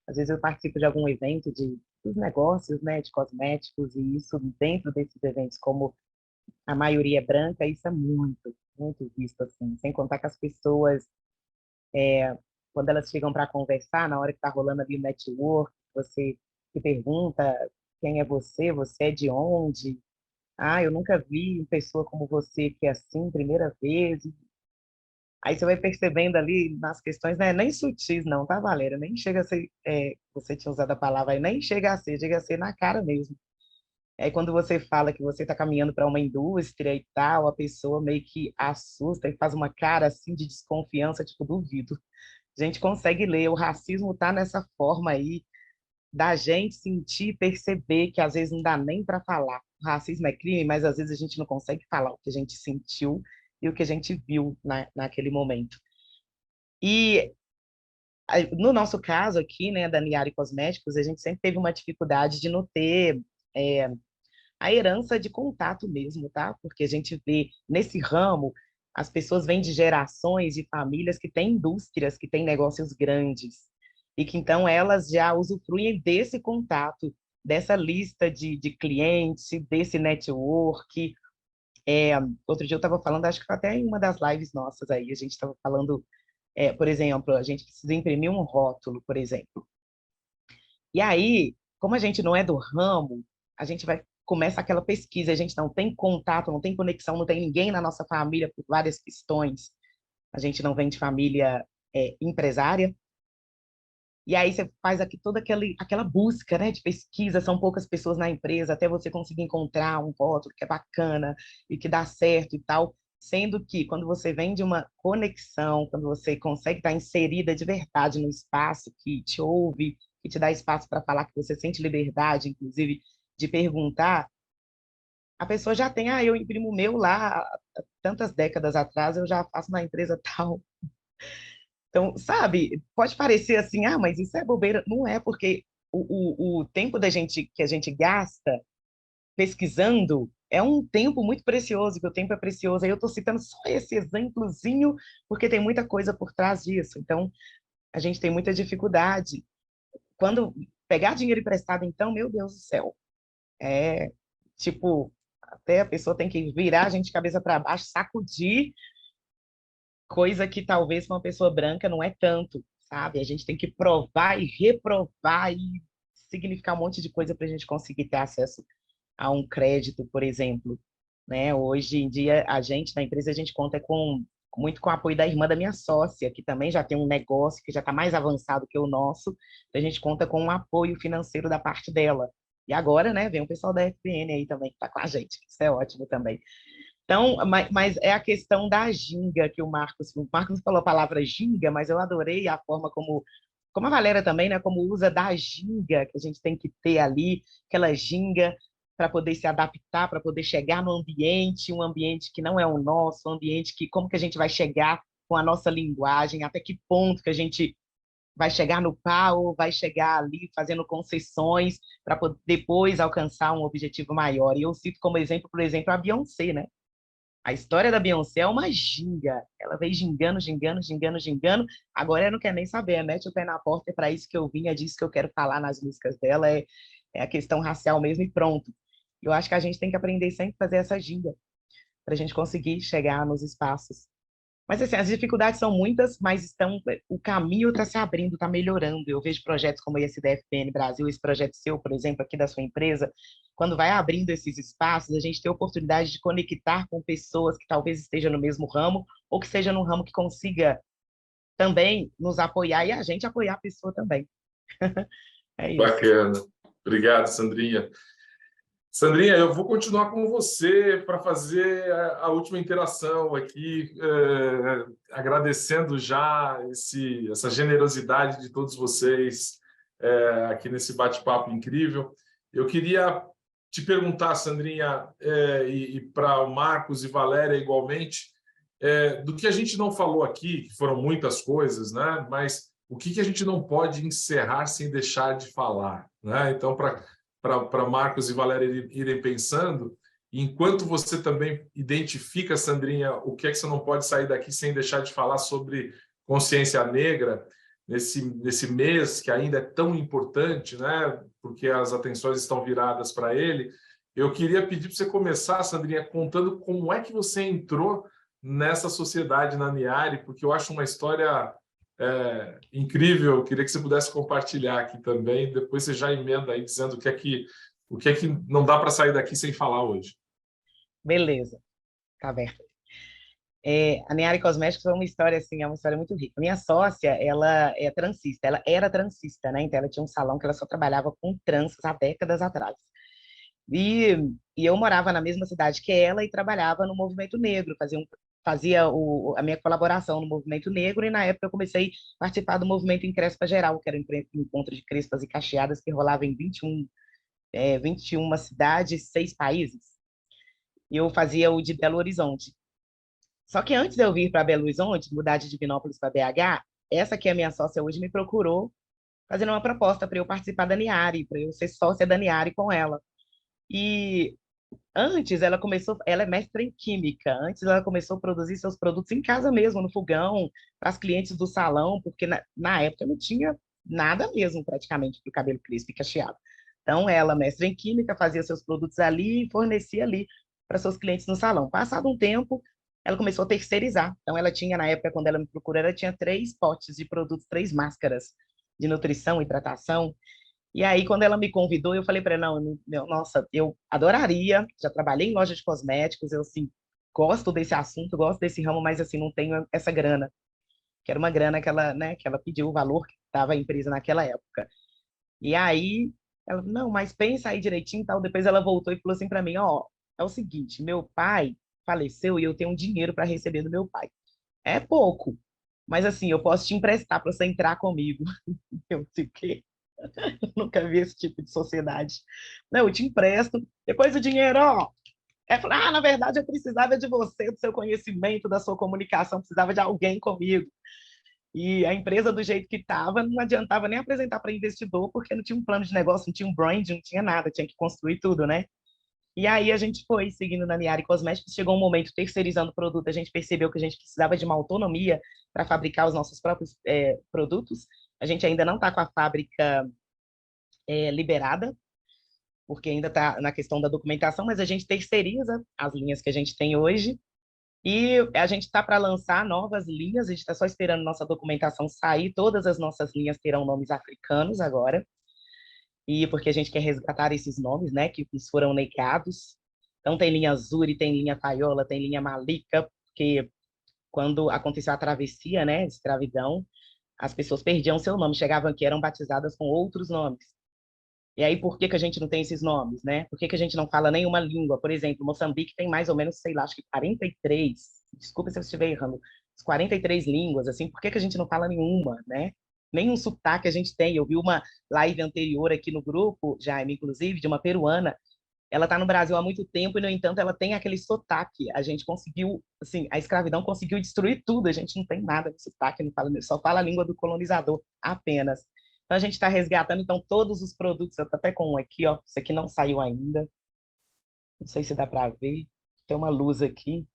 Às vezes eu participo de algum evento dos negócios, né, de cosméticos, e isso dentro desses eventos, como a maioria é branca, isso é muito, muito visto, assim. Sem contar que as pessoas, quando elas chegam para conversar, na hora que está rolando ali o network, você se pergunta quem é você é de onde? Ah, eu nunca vi uma pessoa como você que é assim, primeira vez. Aí você vai percebendo ali nas questões, né, nem sutis não, tá, Valéria? Nem chega a ser, você tinha usado a palavra aí, nem chega a ser na cara mesmo. Aí quando você fala que você está caminhando para uma indústria e tal, a pessoa meio que assusta e faz uma cara assim de desconfiança, tipo, duvido. A gente consegue ler, o racismo está nessa forma aí da gente sentir, perceber que às vezes não dá nem para falar. O racismo é crime, mas às vezes a gente não consegue falar o que a gente sentiu e o que a gente viu naquele momento. E no nosso caso aqui, né, da Niari Cosméticos, a gente sempre teve uma dificuldade de não ter a herança de contato mesmo, tá? Porque a gente vê nesse ramo, as pessoas vêm de gerações de famílias que têm indústrias, que têm negócios grandes, e que então elas já usufruem desse contato, dessa lista de clientes, desse network. Outro dia eu estava falando, acho que foi até em uma das lives nossas aí, a gente estava falando, por exemplo, a gente precisa imprimir um rótulo, por exemplo. E aí, como a gente não é do ramo, a gente começa aquela pesquisa, a gente não tem contato, não tem conexão, não tem ninguém na nossa família por várias questões. A gente não vem de família empresária. E aí você faz aqui toda aquela busca, né, de pesquisa, são poucas pessoas na empresa, até você conseguir encontrar um rótulo que é bacana e que dá certo e tal. Sendo que quando você vem de uma conexão, quando você consegue estar inserida de verdade no espaço que te ouve, que te dá espaço para falar, que você sente liberdade, inclusive, de perguntar, a pessoa já tem, eu imprimo o meu lá, há tantas décadas atrás, eu já faço na empresa tal. Então, sabe, pode parecer assim, mas isso é bobeira. Não é, porque o tempo que a gente gasta pesquisando é um tempo muito precioso, que o tempo é precioso. Aí eu estou citando só esse exemplozinho, porque tem muita coisa por trás disso. Então, a gente tem muita dificuldade. Quando pegar dinheiro emprestado, então, meu Deus do céu, É, tipo, até a pessoa tem que virar a gente de cabeça para baixo, sacudir, coisa que talvez para uma pessoa branca não é tanto, sabe? A gente tem que provar e reprovar e significar um monte de coisa para a gente conseguir ter acesso a um crédito, por exemplo, né? Hoje em dia, a gente, na empresa, a gente conta muito com o apoio da irmã da minha sócia, que também já tem um negócio que já está mais avançado que o nosso, então a gente conta com um apoio financeiro da parte dela. E agora, né, vem o pessoal da FPN aí também, que está com a gente, isso é ótimo também. Então, mas é a questão da ginga que o Marcos falou a palavra ginga, mas eu adorei a forma como a Valéria também, né, como usa da ginga, que a gente tem que ter ali, aquela ginga para poder se adaptar, para poder chegar no ambiente, um ambiente que não é o nosso, um ambiente que, como que a gente vai chegar com a nossa linguagem, até que ponto que a gente vai chegar no pau, vai chegar ali fazendo concessões para depois alcançar um objetivo maior. E eu cito como exemplo, por exemplo, a Beyoncé, né? A história da Beyoncé é uma ginga. Ela veio gingando, gingando, gingando, gingando. Agora ela não quer nem saber, mete o pé na porta, é para isso que eu vim, é disso que eu quero falar nas músicas dela, é a questão racial mesmo e pronto. Eu acho que a gente tem que aprender sempre a fazer essa ginga, para a gente conseguir chegar nos espaços. Mas assim, as dificuldades são muitas, mas o caminho está se abrindo, está melhorando. Eu vejo projetos como esse da FPN Brasil, esse projeto seu, por exemplo, aqui da sua empresa, quando vai abrindo esses espaços, a gente tem a oportunidade de conectar com pessoas que talvez estejam no mesmo ramo, ou que seja num ramo que consiga também nos apoiar e a gente apoiar a pessoa também. É isso. Bacana. Obrigado, Sandrinha. Sandrinha, eu vou continuar com você para fazer a última interação aqui, agradecendo já essa generosidade de todos vocês aqui nesse bate-papo incrível. Eu queria te perguntar, Sandrinha, e para o Marcos e Valéria igualmente, do que a gente não falou aqui, que foram muitas coisas, né? Mas o que a gente não pode encerrar sem deixar de falar, né? Então, para Marcos e Valéria irem pensando, enquanto você também identifica, Sandrinha, o que é que você não pode sair daqui sem deixar de falar sobre consciência negra, nesse mês que ainda é tão importante, né? Porque as atenções estão viradas para ele. Eu queria pedir para você começar, Sandrinha, contando como é que você entrou nessa sociedade na Niari, porque eu acho uma história incrível. Eu queria que você pudesse compartilhar aqui também. Depois você já emenda aí dizendo o que é que não dá para sair daqui sem falar hoje. Beleza, tá aberto. A Niari Cosméticos é uma história assim, é uma história muito rica. Minha sócia, ela é transista, ela era transista, né? Então ela tinha um salão que ela só trabalhava com tranças há décadas atrás. E, e eu morava na mesma cidade que ela e trabalhava no movimento negro, fazia a minha colaboração no movimento negro, e na época eu comecei a participar do movimento Encrespa Geral, que era um encontro de crespas e cacheadas que rolava em 21 cidades, 6 países. E eu fazia o de Belo Horizonte. Só que antes de eu vir para Belo Horizonte, mudar de Divinópolis para BH, essa que é a minha sócia hoje me procurou fazendo uma proposta para eu participar da Niari, para eu ser sócia da Niari com ela. E antes ela é mestra em química, antes ela começou a produzir seus produtos em casa mesmo, no fogão, para as clientes do salão, porque na época não tinha nada mesmo praticamente para o cabelo crespo e cacheado. Então ela, mestra em química, fazia seus produtos ali e fornecia ali para seus clientes no salão. Passado um tempo, ela começou a terceirizar. Então ela tinha, na época, quando ela me procurou, ela tinha 3 potes de produtos, 3 máscaras de nutrição e hidratação. E aí, quando ela me convidou, eu falei para ela, não, nossa, eu adoraria, já trabalhei em loja de cosméticos, eu, assim, gosto desse assunto, gosto desse ramo, mas, assim, não tenho essa grana, que era uma grana que ela pediu o valor que estava a empresa naquela época. E aí, ela, não, mas pensa aí direitinho e tal. Depois ela voltou e falou assim para mim, ó, é o seguinte, meu pai faleceu e eu tenho um dinheiro para receber do meu pai. É pouco, mas, assim, eu posso te emprestar para você entrar comigo. Eu fiquei... Nunca vi esse tipo de sociedade. Não, eu te empresto, depois o dinheiro, ó. Na verdade, eu precisava de você, do seu conhecimento, da sua comunicação, precisava de alguém comigo. E a empresa, do jeito que estava, não adiantava nem apresentar para investidor, porque não tinha um plano de negócio, não tinha um brand, não tinha nada, tinha que construir tudo, né? E aí a gente foi seguindo na Niari Cosméticos, chegou um momento terceirizando o produto, a gente percebeu que a gente precisava de uma autonomia para fabricar os nossos próprios produtos. A gente ainda não está com a fábrica liberada, porque ainda está na questão da documentação, mas a gente terceiriza as linhas que a gente tem hoje, e a gente está para lançar novas linhas, a gente está só esperando nossa documentação sair, todas as nossas linhas terão nomes africanos agora, e porque a gente quer resgatar esses nomes, né, que nos foram negados. Então tem linha Zuri, tem linha Taiola, tem linha Malika, porque quando aconteceu a travessia, né, de escravidão, as pessoas perdiam seu nome, chegavam aqui, eram batizadas com outros nomes. E aí, por que que a gente não tem esses nomes, né? Por que que a gente não fala nenhuma língua? Por exemplo, Moçambique tem mais ou menos, sei lá, acho que 43, desculpa se eu estiver errando, 43 línguas, assim, por que que a gente não fala nenhuma, né? Nenhum sotaque a gente tem. Eu vi uma live anterior aqui no grupo, Jaime, inclusive, de uma peruana. Ela está no Brasil há muito tempo e, no entanto, ela tem aquele sotaque. A gente conseguiu, assim, a escravidão conseguiu destruir tudo. A gente não tem nada de sotaque, não fala, só fala a língua do colonizador apenas. Então, a gente está resgatando, então, todos os produtos. Eu estou até com um aqui, ó. Esse aqui não saiu ainda. Não sei se dá para ver. Tem uma luz aqui.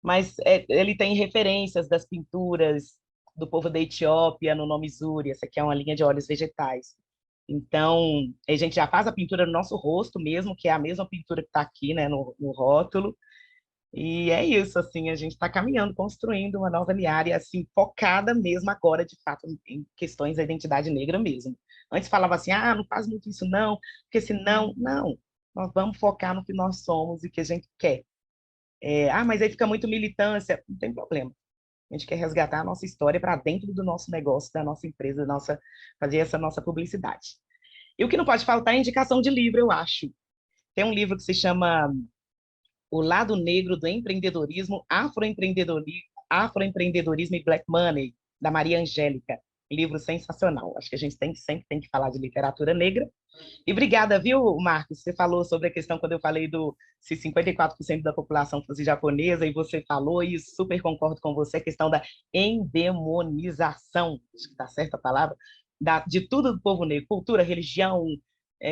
Mas ele tem referências das pinturas do povo da Etiópia no nome Zuri. Essa aqui é uma linha de óleos vegetais. Então, a gente já faz a pintura no nosso rosto mesmo, que é a mesma pintura que está aqui, né, no rótulo. E é isso, assim, a gente está caminhando, construindo uma nova área, assim, focada mesmo agora, de fato, em questões da identidade negra mesmo. Antes falava assim, ah, não faz muito isso não, porque senão, não, nós vamos focar no que nós somos e que a gente quer. Mas aí fica muito militância, não tem problema. A gente quer resgatar a nossa história para dentro do nosso negócio, da nossa empresa, fazer essa nossa publicidade. E o que não pode faltar é indicação de livro, eu acho. Tem um livro que se chama O Lado Negro do Empreendedorismo, Afroempreendedorismo e Black Money, da Maria Angélica. Livro sensacional. Acho que a gente sempre tem que falar de literatura negra. E obrigada, viu, Marcos? Você falou sobre a questão quando eu falei se 54% da população fosse japonesa, e você falou, e super concordo com você, a questão da endemonização, acho que está certa a palavra, de tudo do povo negro, cultura, religião,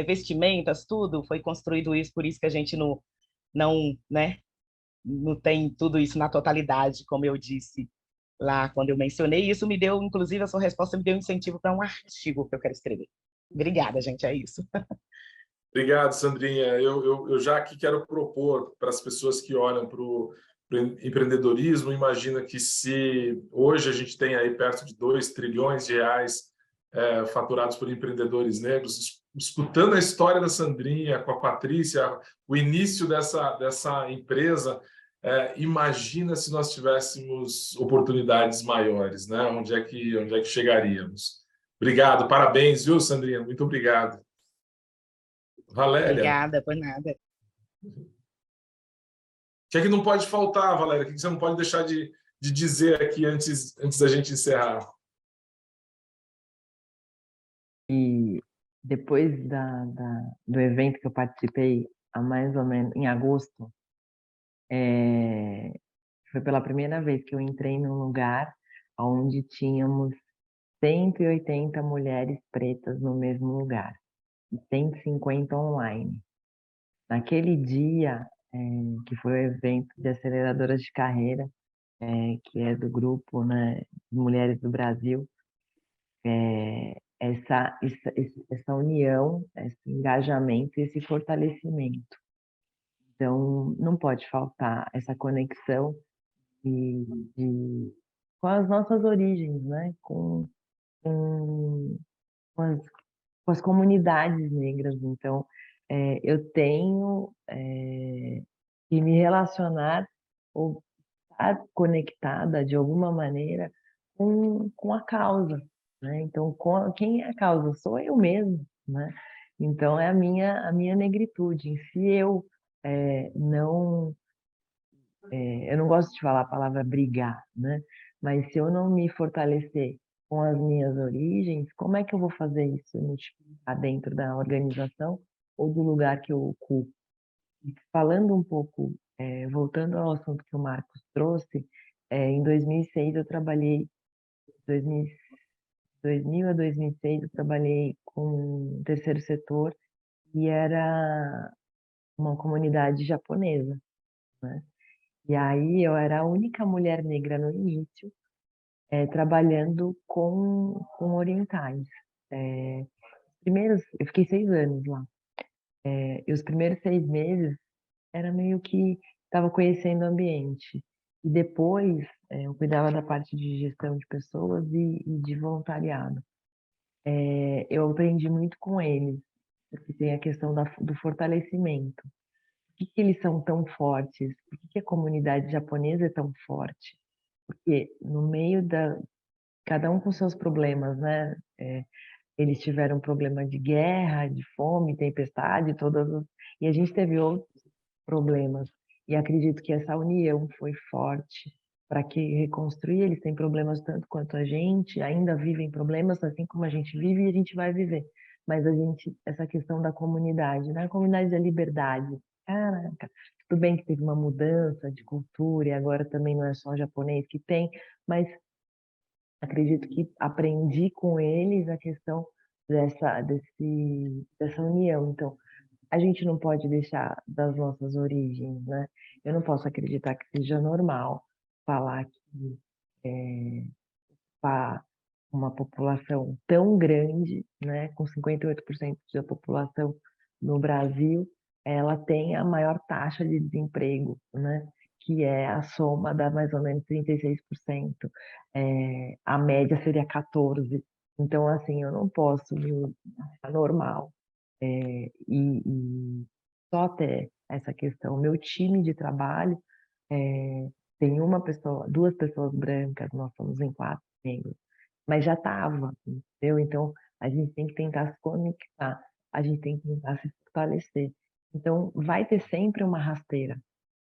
vestimentas, tudo foi construído isso, por isso que a gente não, né, não tem tudo isso na totalidade, como eu disse lá quando eu mencionei. Isso me deu, inclusive, a sua resposta me deu incentivo para um artigo que eu quero escrever. Obrigada, gente, é isso. Obrigado, Sandrinha. Eu já aqui quero propor para as pessoas que olham para o empreendedorismo, imagina que se hoje a gente tem aí perto de 2 trilhões de reais faturados por empreendedores negros, escutando a história da Sandrinha com a Patrícia, o início dessa empresa, imagina se nós tivéssemos oportunidades maiores, né? Onde é que chegaríamos? Obrigado, parabéns, viu, Sandrinha? Muito obrigado. Valéria, Obrigada, por nada. o que é que não pode faltar, Valéria? O que você não pode deixar de dizer aqui antes da gente encerrar? E depois do evento que eu participei, há mais ou menos em agosto, foi pela primeira vez que eu entrei num lugar onde tínhamos 180 mulheres pretas no mesmo lugar, e 150 online. Naquele dia, que foi o evento de aceleradoras de carreira, que é do grupo, né, Mulheres do Brasil, essa união, esse engajamento, esse fortalecimento. Então, não pode faltar essa conexão com as nossas origens, né? Com, as, com as comunidades negras. Então, eu tenho que me relacionar ou estar conectada de alguma maneira com a causa, né? Então, quem é a causa? Sou eu mesmo, né? Então, é a minha negritude. Se eu não... eu não gosto de falar a palavra brigar, né? Mas se eu não me fortalecer com as minhas origens, como é que eu vou fazer isso multiplicar dentro da organização ou do lugar que eu ocupo? Falando um pouco, voltando ao assunto que o Marcos trouxe, em 2006 eu trabalhei, 2000 a 2006 eu trabalhei com o terceiro setor e era uma comunidade japonesa, né? E aí eu era a única mulher negra no início, trabalhando com orientais. Primeiros, eu fiquei 6 anos lá. E os primeiros 6 meses era meio que estava conhecendo o ambiente. E depois, eu cuidava da parte de gestão de pessoas e de voluntariado. Eu aprendi muito com eles, porque tem a questão do fortalecimento. Por que eles são tão fortes? Por que a comunidade japonesa é tão forte? Porque no meio cada um com seus problemas, né? Eles tiveram problema de guerra, de fome, tempestade, e a gente teve outros problemas. E acredito que essa união foi forte para que reconstruir. Eles têm problemas tanto quanto a gente, ainda vivem problemas, assim como a gente vive e a gente vai viver. Mas essa questão da comunidade, né? A comunidade da liberdade. Caraca, tudo bem que teve uma mudança de cultura e agora também não é só japonês que tem, mas acredito que aprendi com eles a questão dessa união. Então, a gente não pode deixar das nossas origens, né? Eu não posso acreditar que seja normal falar que uma população tão grande, né, com 58% da população no Brasil, ela tem a maior taxa de desemprego, né? Que é a soma da mais ou menos 36%. A média seria 14%. Então, assim, eu não posso me achar normal. E só ter essa questão. Meu time de trabalho tem uma pessoa, 2 pessoas brancas, nós somos em 4 negros, mas já estava, entendeu? Então, a gente tem que tentar se conectar, a gente tem que tentar se fortalecer. Então, vai ter sempre uma rasteira,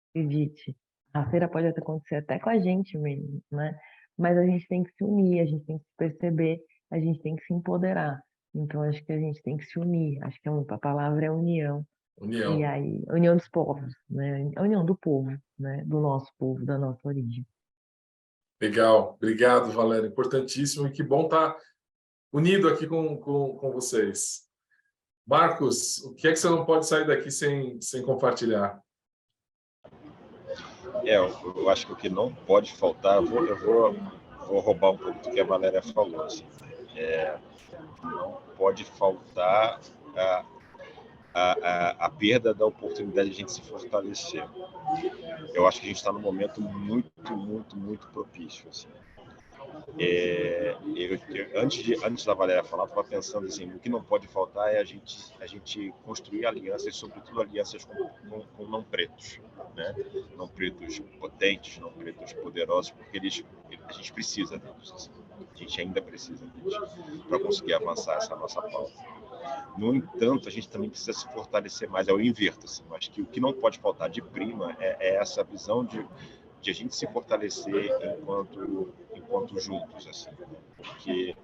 acredite. A rasteira pode até acontecer até com a gente mesmo, né? Mas a gente tem que se unir, a gente tem que se perceber, a gente tem que se empoderar. Então, acho que a gente tem que se unir. Acho que a palavra é união. E União. aí, a união dos povos, né? A união do povo, né? Do nosso povo, da nossa origem. Legal. Obrigado, Valéria. Importantíssimo e que bom estar unido aqui com vocês. Marcos, o que é que você não pode sair daqui sem compartilhar? Eu acho que o que não pode faltar, eu vou roubar um pouco do que a Valéria falou. Assim, não pode faltar a perda da oportunidade de a gente se fortalecer. Eu acho que a gente está num momento muito, muito, muito propício. Assim. Antes da Valéria falar, eu estava pensando assim, o que não pode faltar é a gente construir alianças, sobretudo alianças com não pretos, né? Não pretos potentes, não pretos poderosos, porque a gente precisa deles, assim. A gente ainda precisa deles para conseguir avançar essa nossa pauta. No entanto, a gente também precisa se fortalecer mais. Eu inverto, assim, eu acho que o que não pode faltar de prima é essa visão de a gente se fortalecer enquanto juntos, assim, porque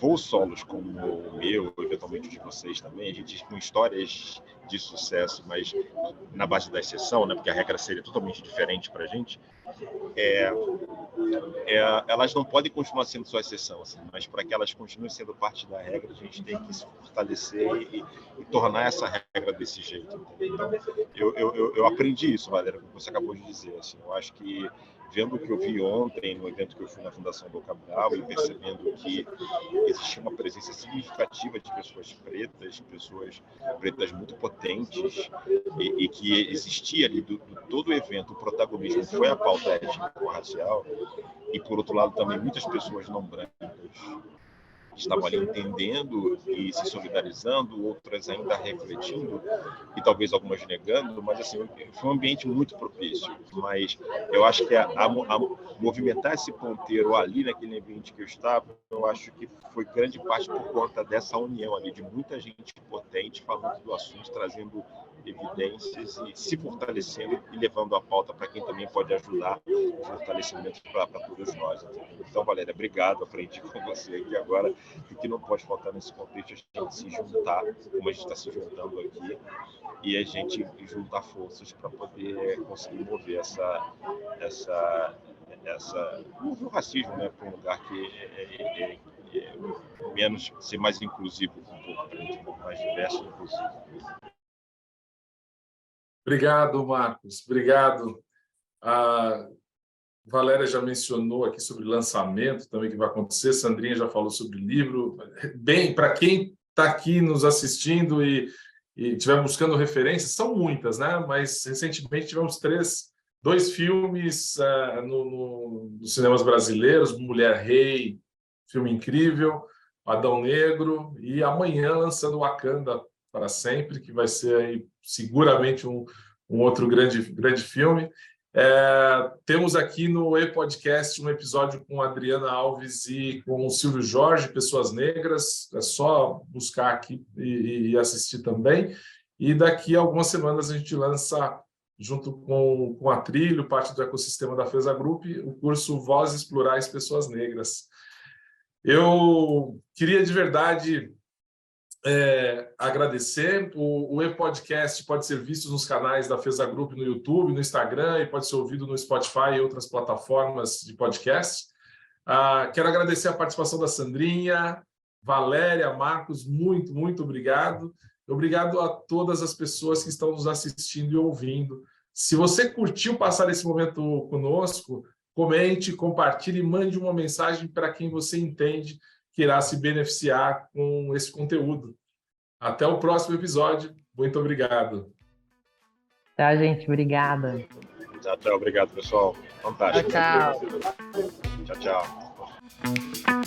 voos solos como o meu, eventualmente de vocês também, a gente com histórias de sucesso, mas na base da exceção, né, porque a regra seria totalmente diferente para a gente, elas não podem continuar sendo só exceção, assim, mas para que elas continuem sendo parte da regra, a gente tem que se fortalecer e tornar essa regra desse jeito. Então, eu aprendi isso, Valéria, como você acabou de dizer. Assim, eu acho que, vendo o que eu vi ontem no evento que eu fui na Fundação Dom Cabral e percebendo que existia uma presença significativa de pessoas pretas muito potentes e que existia ali todo o evento, o protagonismo foi a pauta étnico-racial. E, por outro lado, também muitas pessoas não brancas estavam ali entendendo e se solidarizando, outras ainda refletindo, e talvez algumas negando, mas assim, foi um ambiente muito propício. Mas eu acho que a movimentar esse ponteiro ali naquele ambiente que eu estava, eu acho que foi grande parte por conta dessa união ali, de muita gente potente falando do assunto, trazendo evidências e se fortalecendo e levando a pauta para quem também pode ajudar o fortalecimento para todos nós. Entendeu? Então, Valéria, obrigado, aprendi com você aqui agora. O que não pode faltar nesse contexto é a gente se juntar, como a gente está se juntando aqui, e a gente juntar forças para poder conseguir mover mover o racismo, né, para um lugar que menos, ser mais inclusivo, um pouco mais diverso e inclusivo. Obrigado, Marcos. Obrigado. A Valéria já mencionou aqui sobre lançamento também que vai acontecer. Sandrinha já falou sobre o livro. Bem, para quem está aqui nos assistindo e estiver buscando referências, são muitas, né? Mas recentemente tivemos dois filmes nos cinemas brasileiros, Mulher Rei, filme incrível, Adão Negro, e amanhã lançando Wakanda para Sempre, que vai ser aí, seguramente um outro grande filme. Temos aqui no E-Podcast um episódio com a Adriana Alves e com o Silvio Jorge, Pessoas Negras. É só buscar aqui e assistir também. E daqui a algumas semanas a gente lança, junto com a Trilho, parte do ecossistema da FESA Group, o curso Vozes Plurais Pessoas Negras. Eu queria de verdade agradecer. O E-Podcast pode ser visto nos canais da FESA Group no YouTube, no Instagram, e pode ser ouvido no Spotify e outras plataformas de podcast. Quero agradecer a participação da Sandrinha, Valéria, Marcos, muito obrigado. Obrigado a todas as pessoas que estão nos assistindo e ouvindo. Se você curtiu passar esse momento conosco, comente, compartilhe e mande uma mensagem para quem você entende que irá se beneficiar com esse conteúdo. Até o próximo episódio. Muito obrigado. Tchau, gente. Obrigada. Tchau. Obrigado, pessoal. Fantástico. Tchau. Tchau.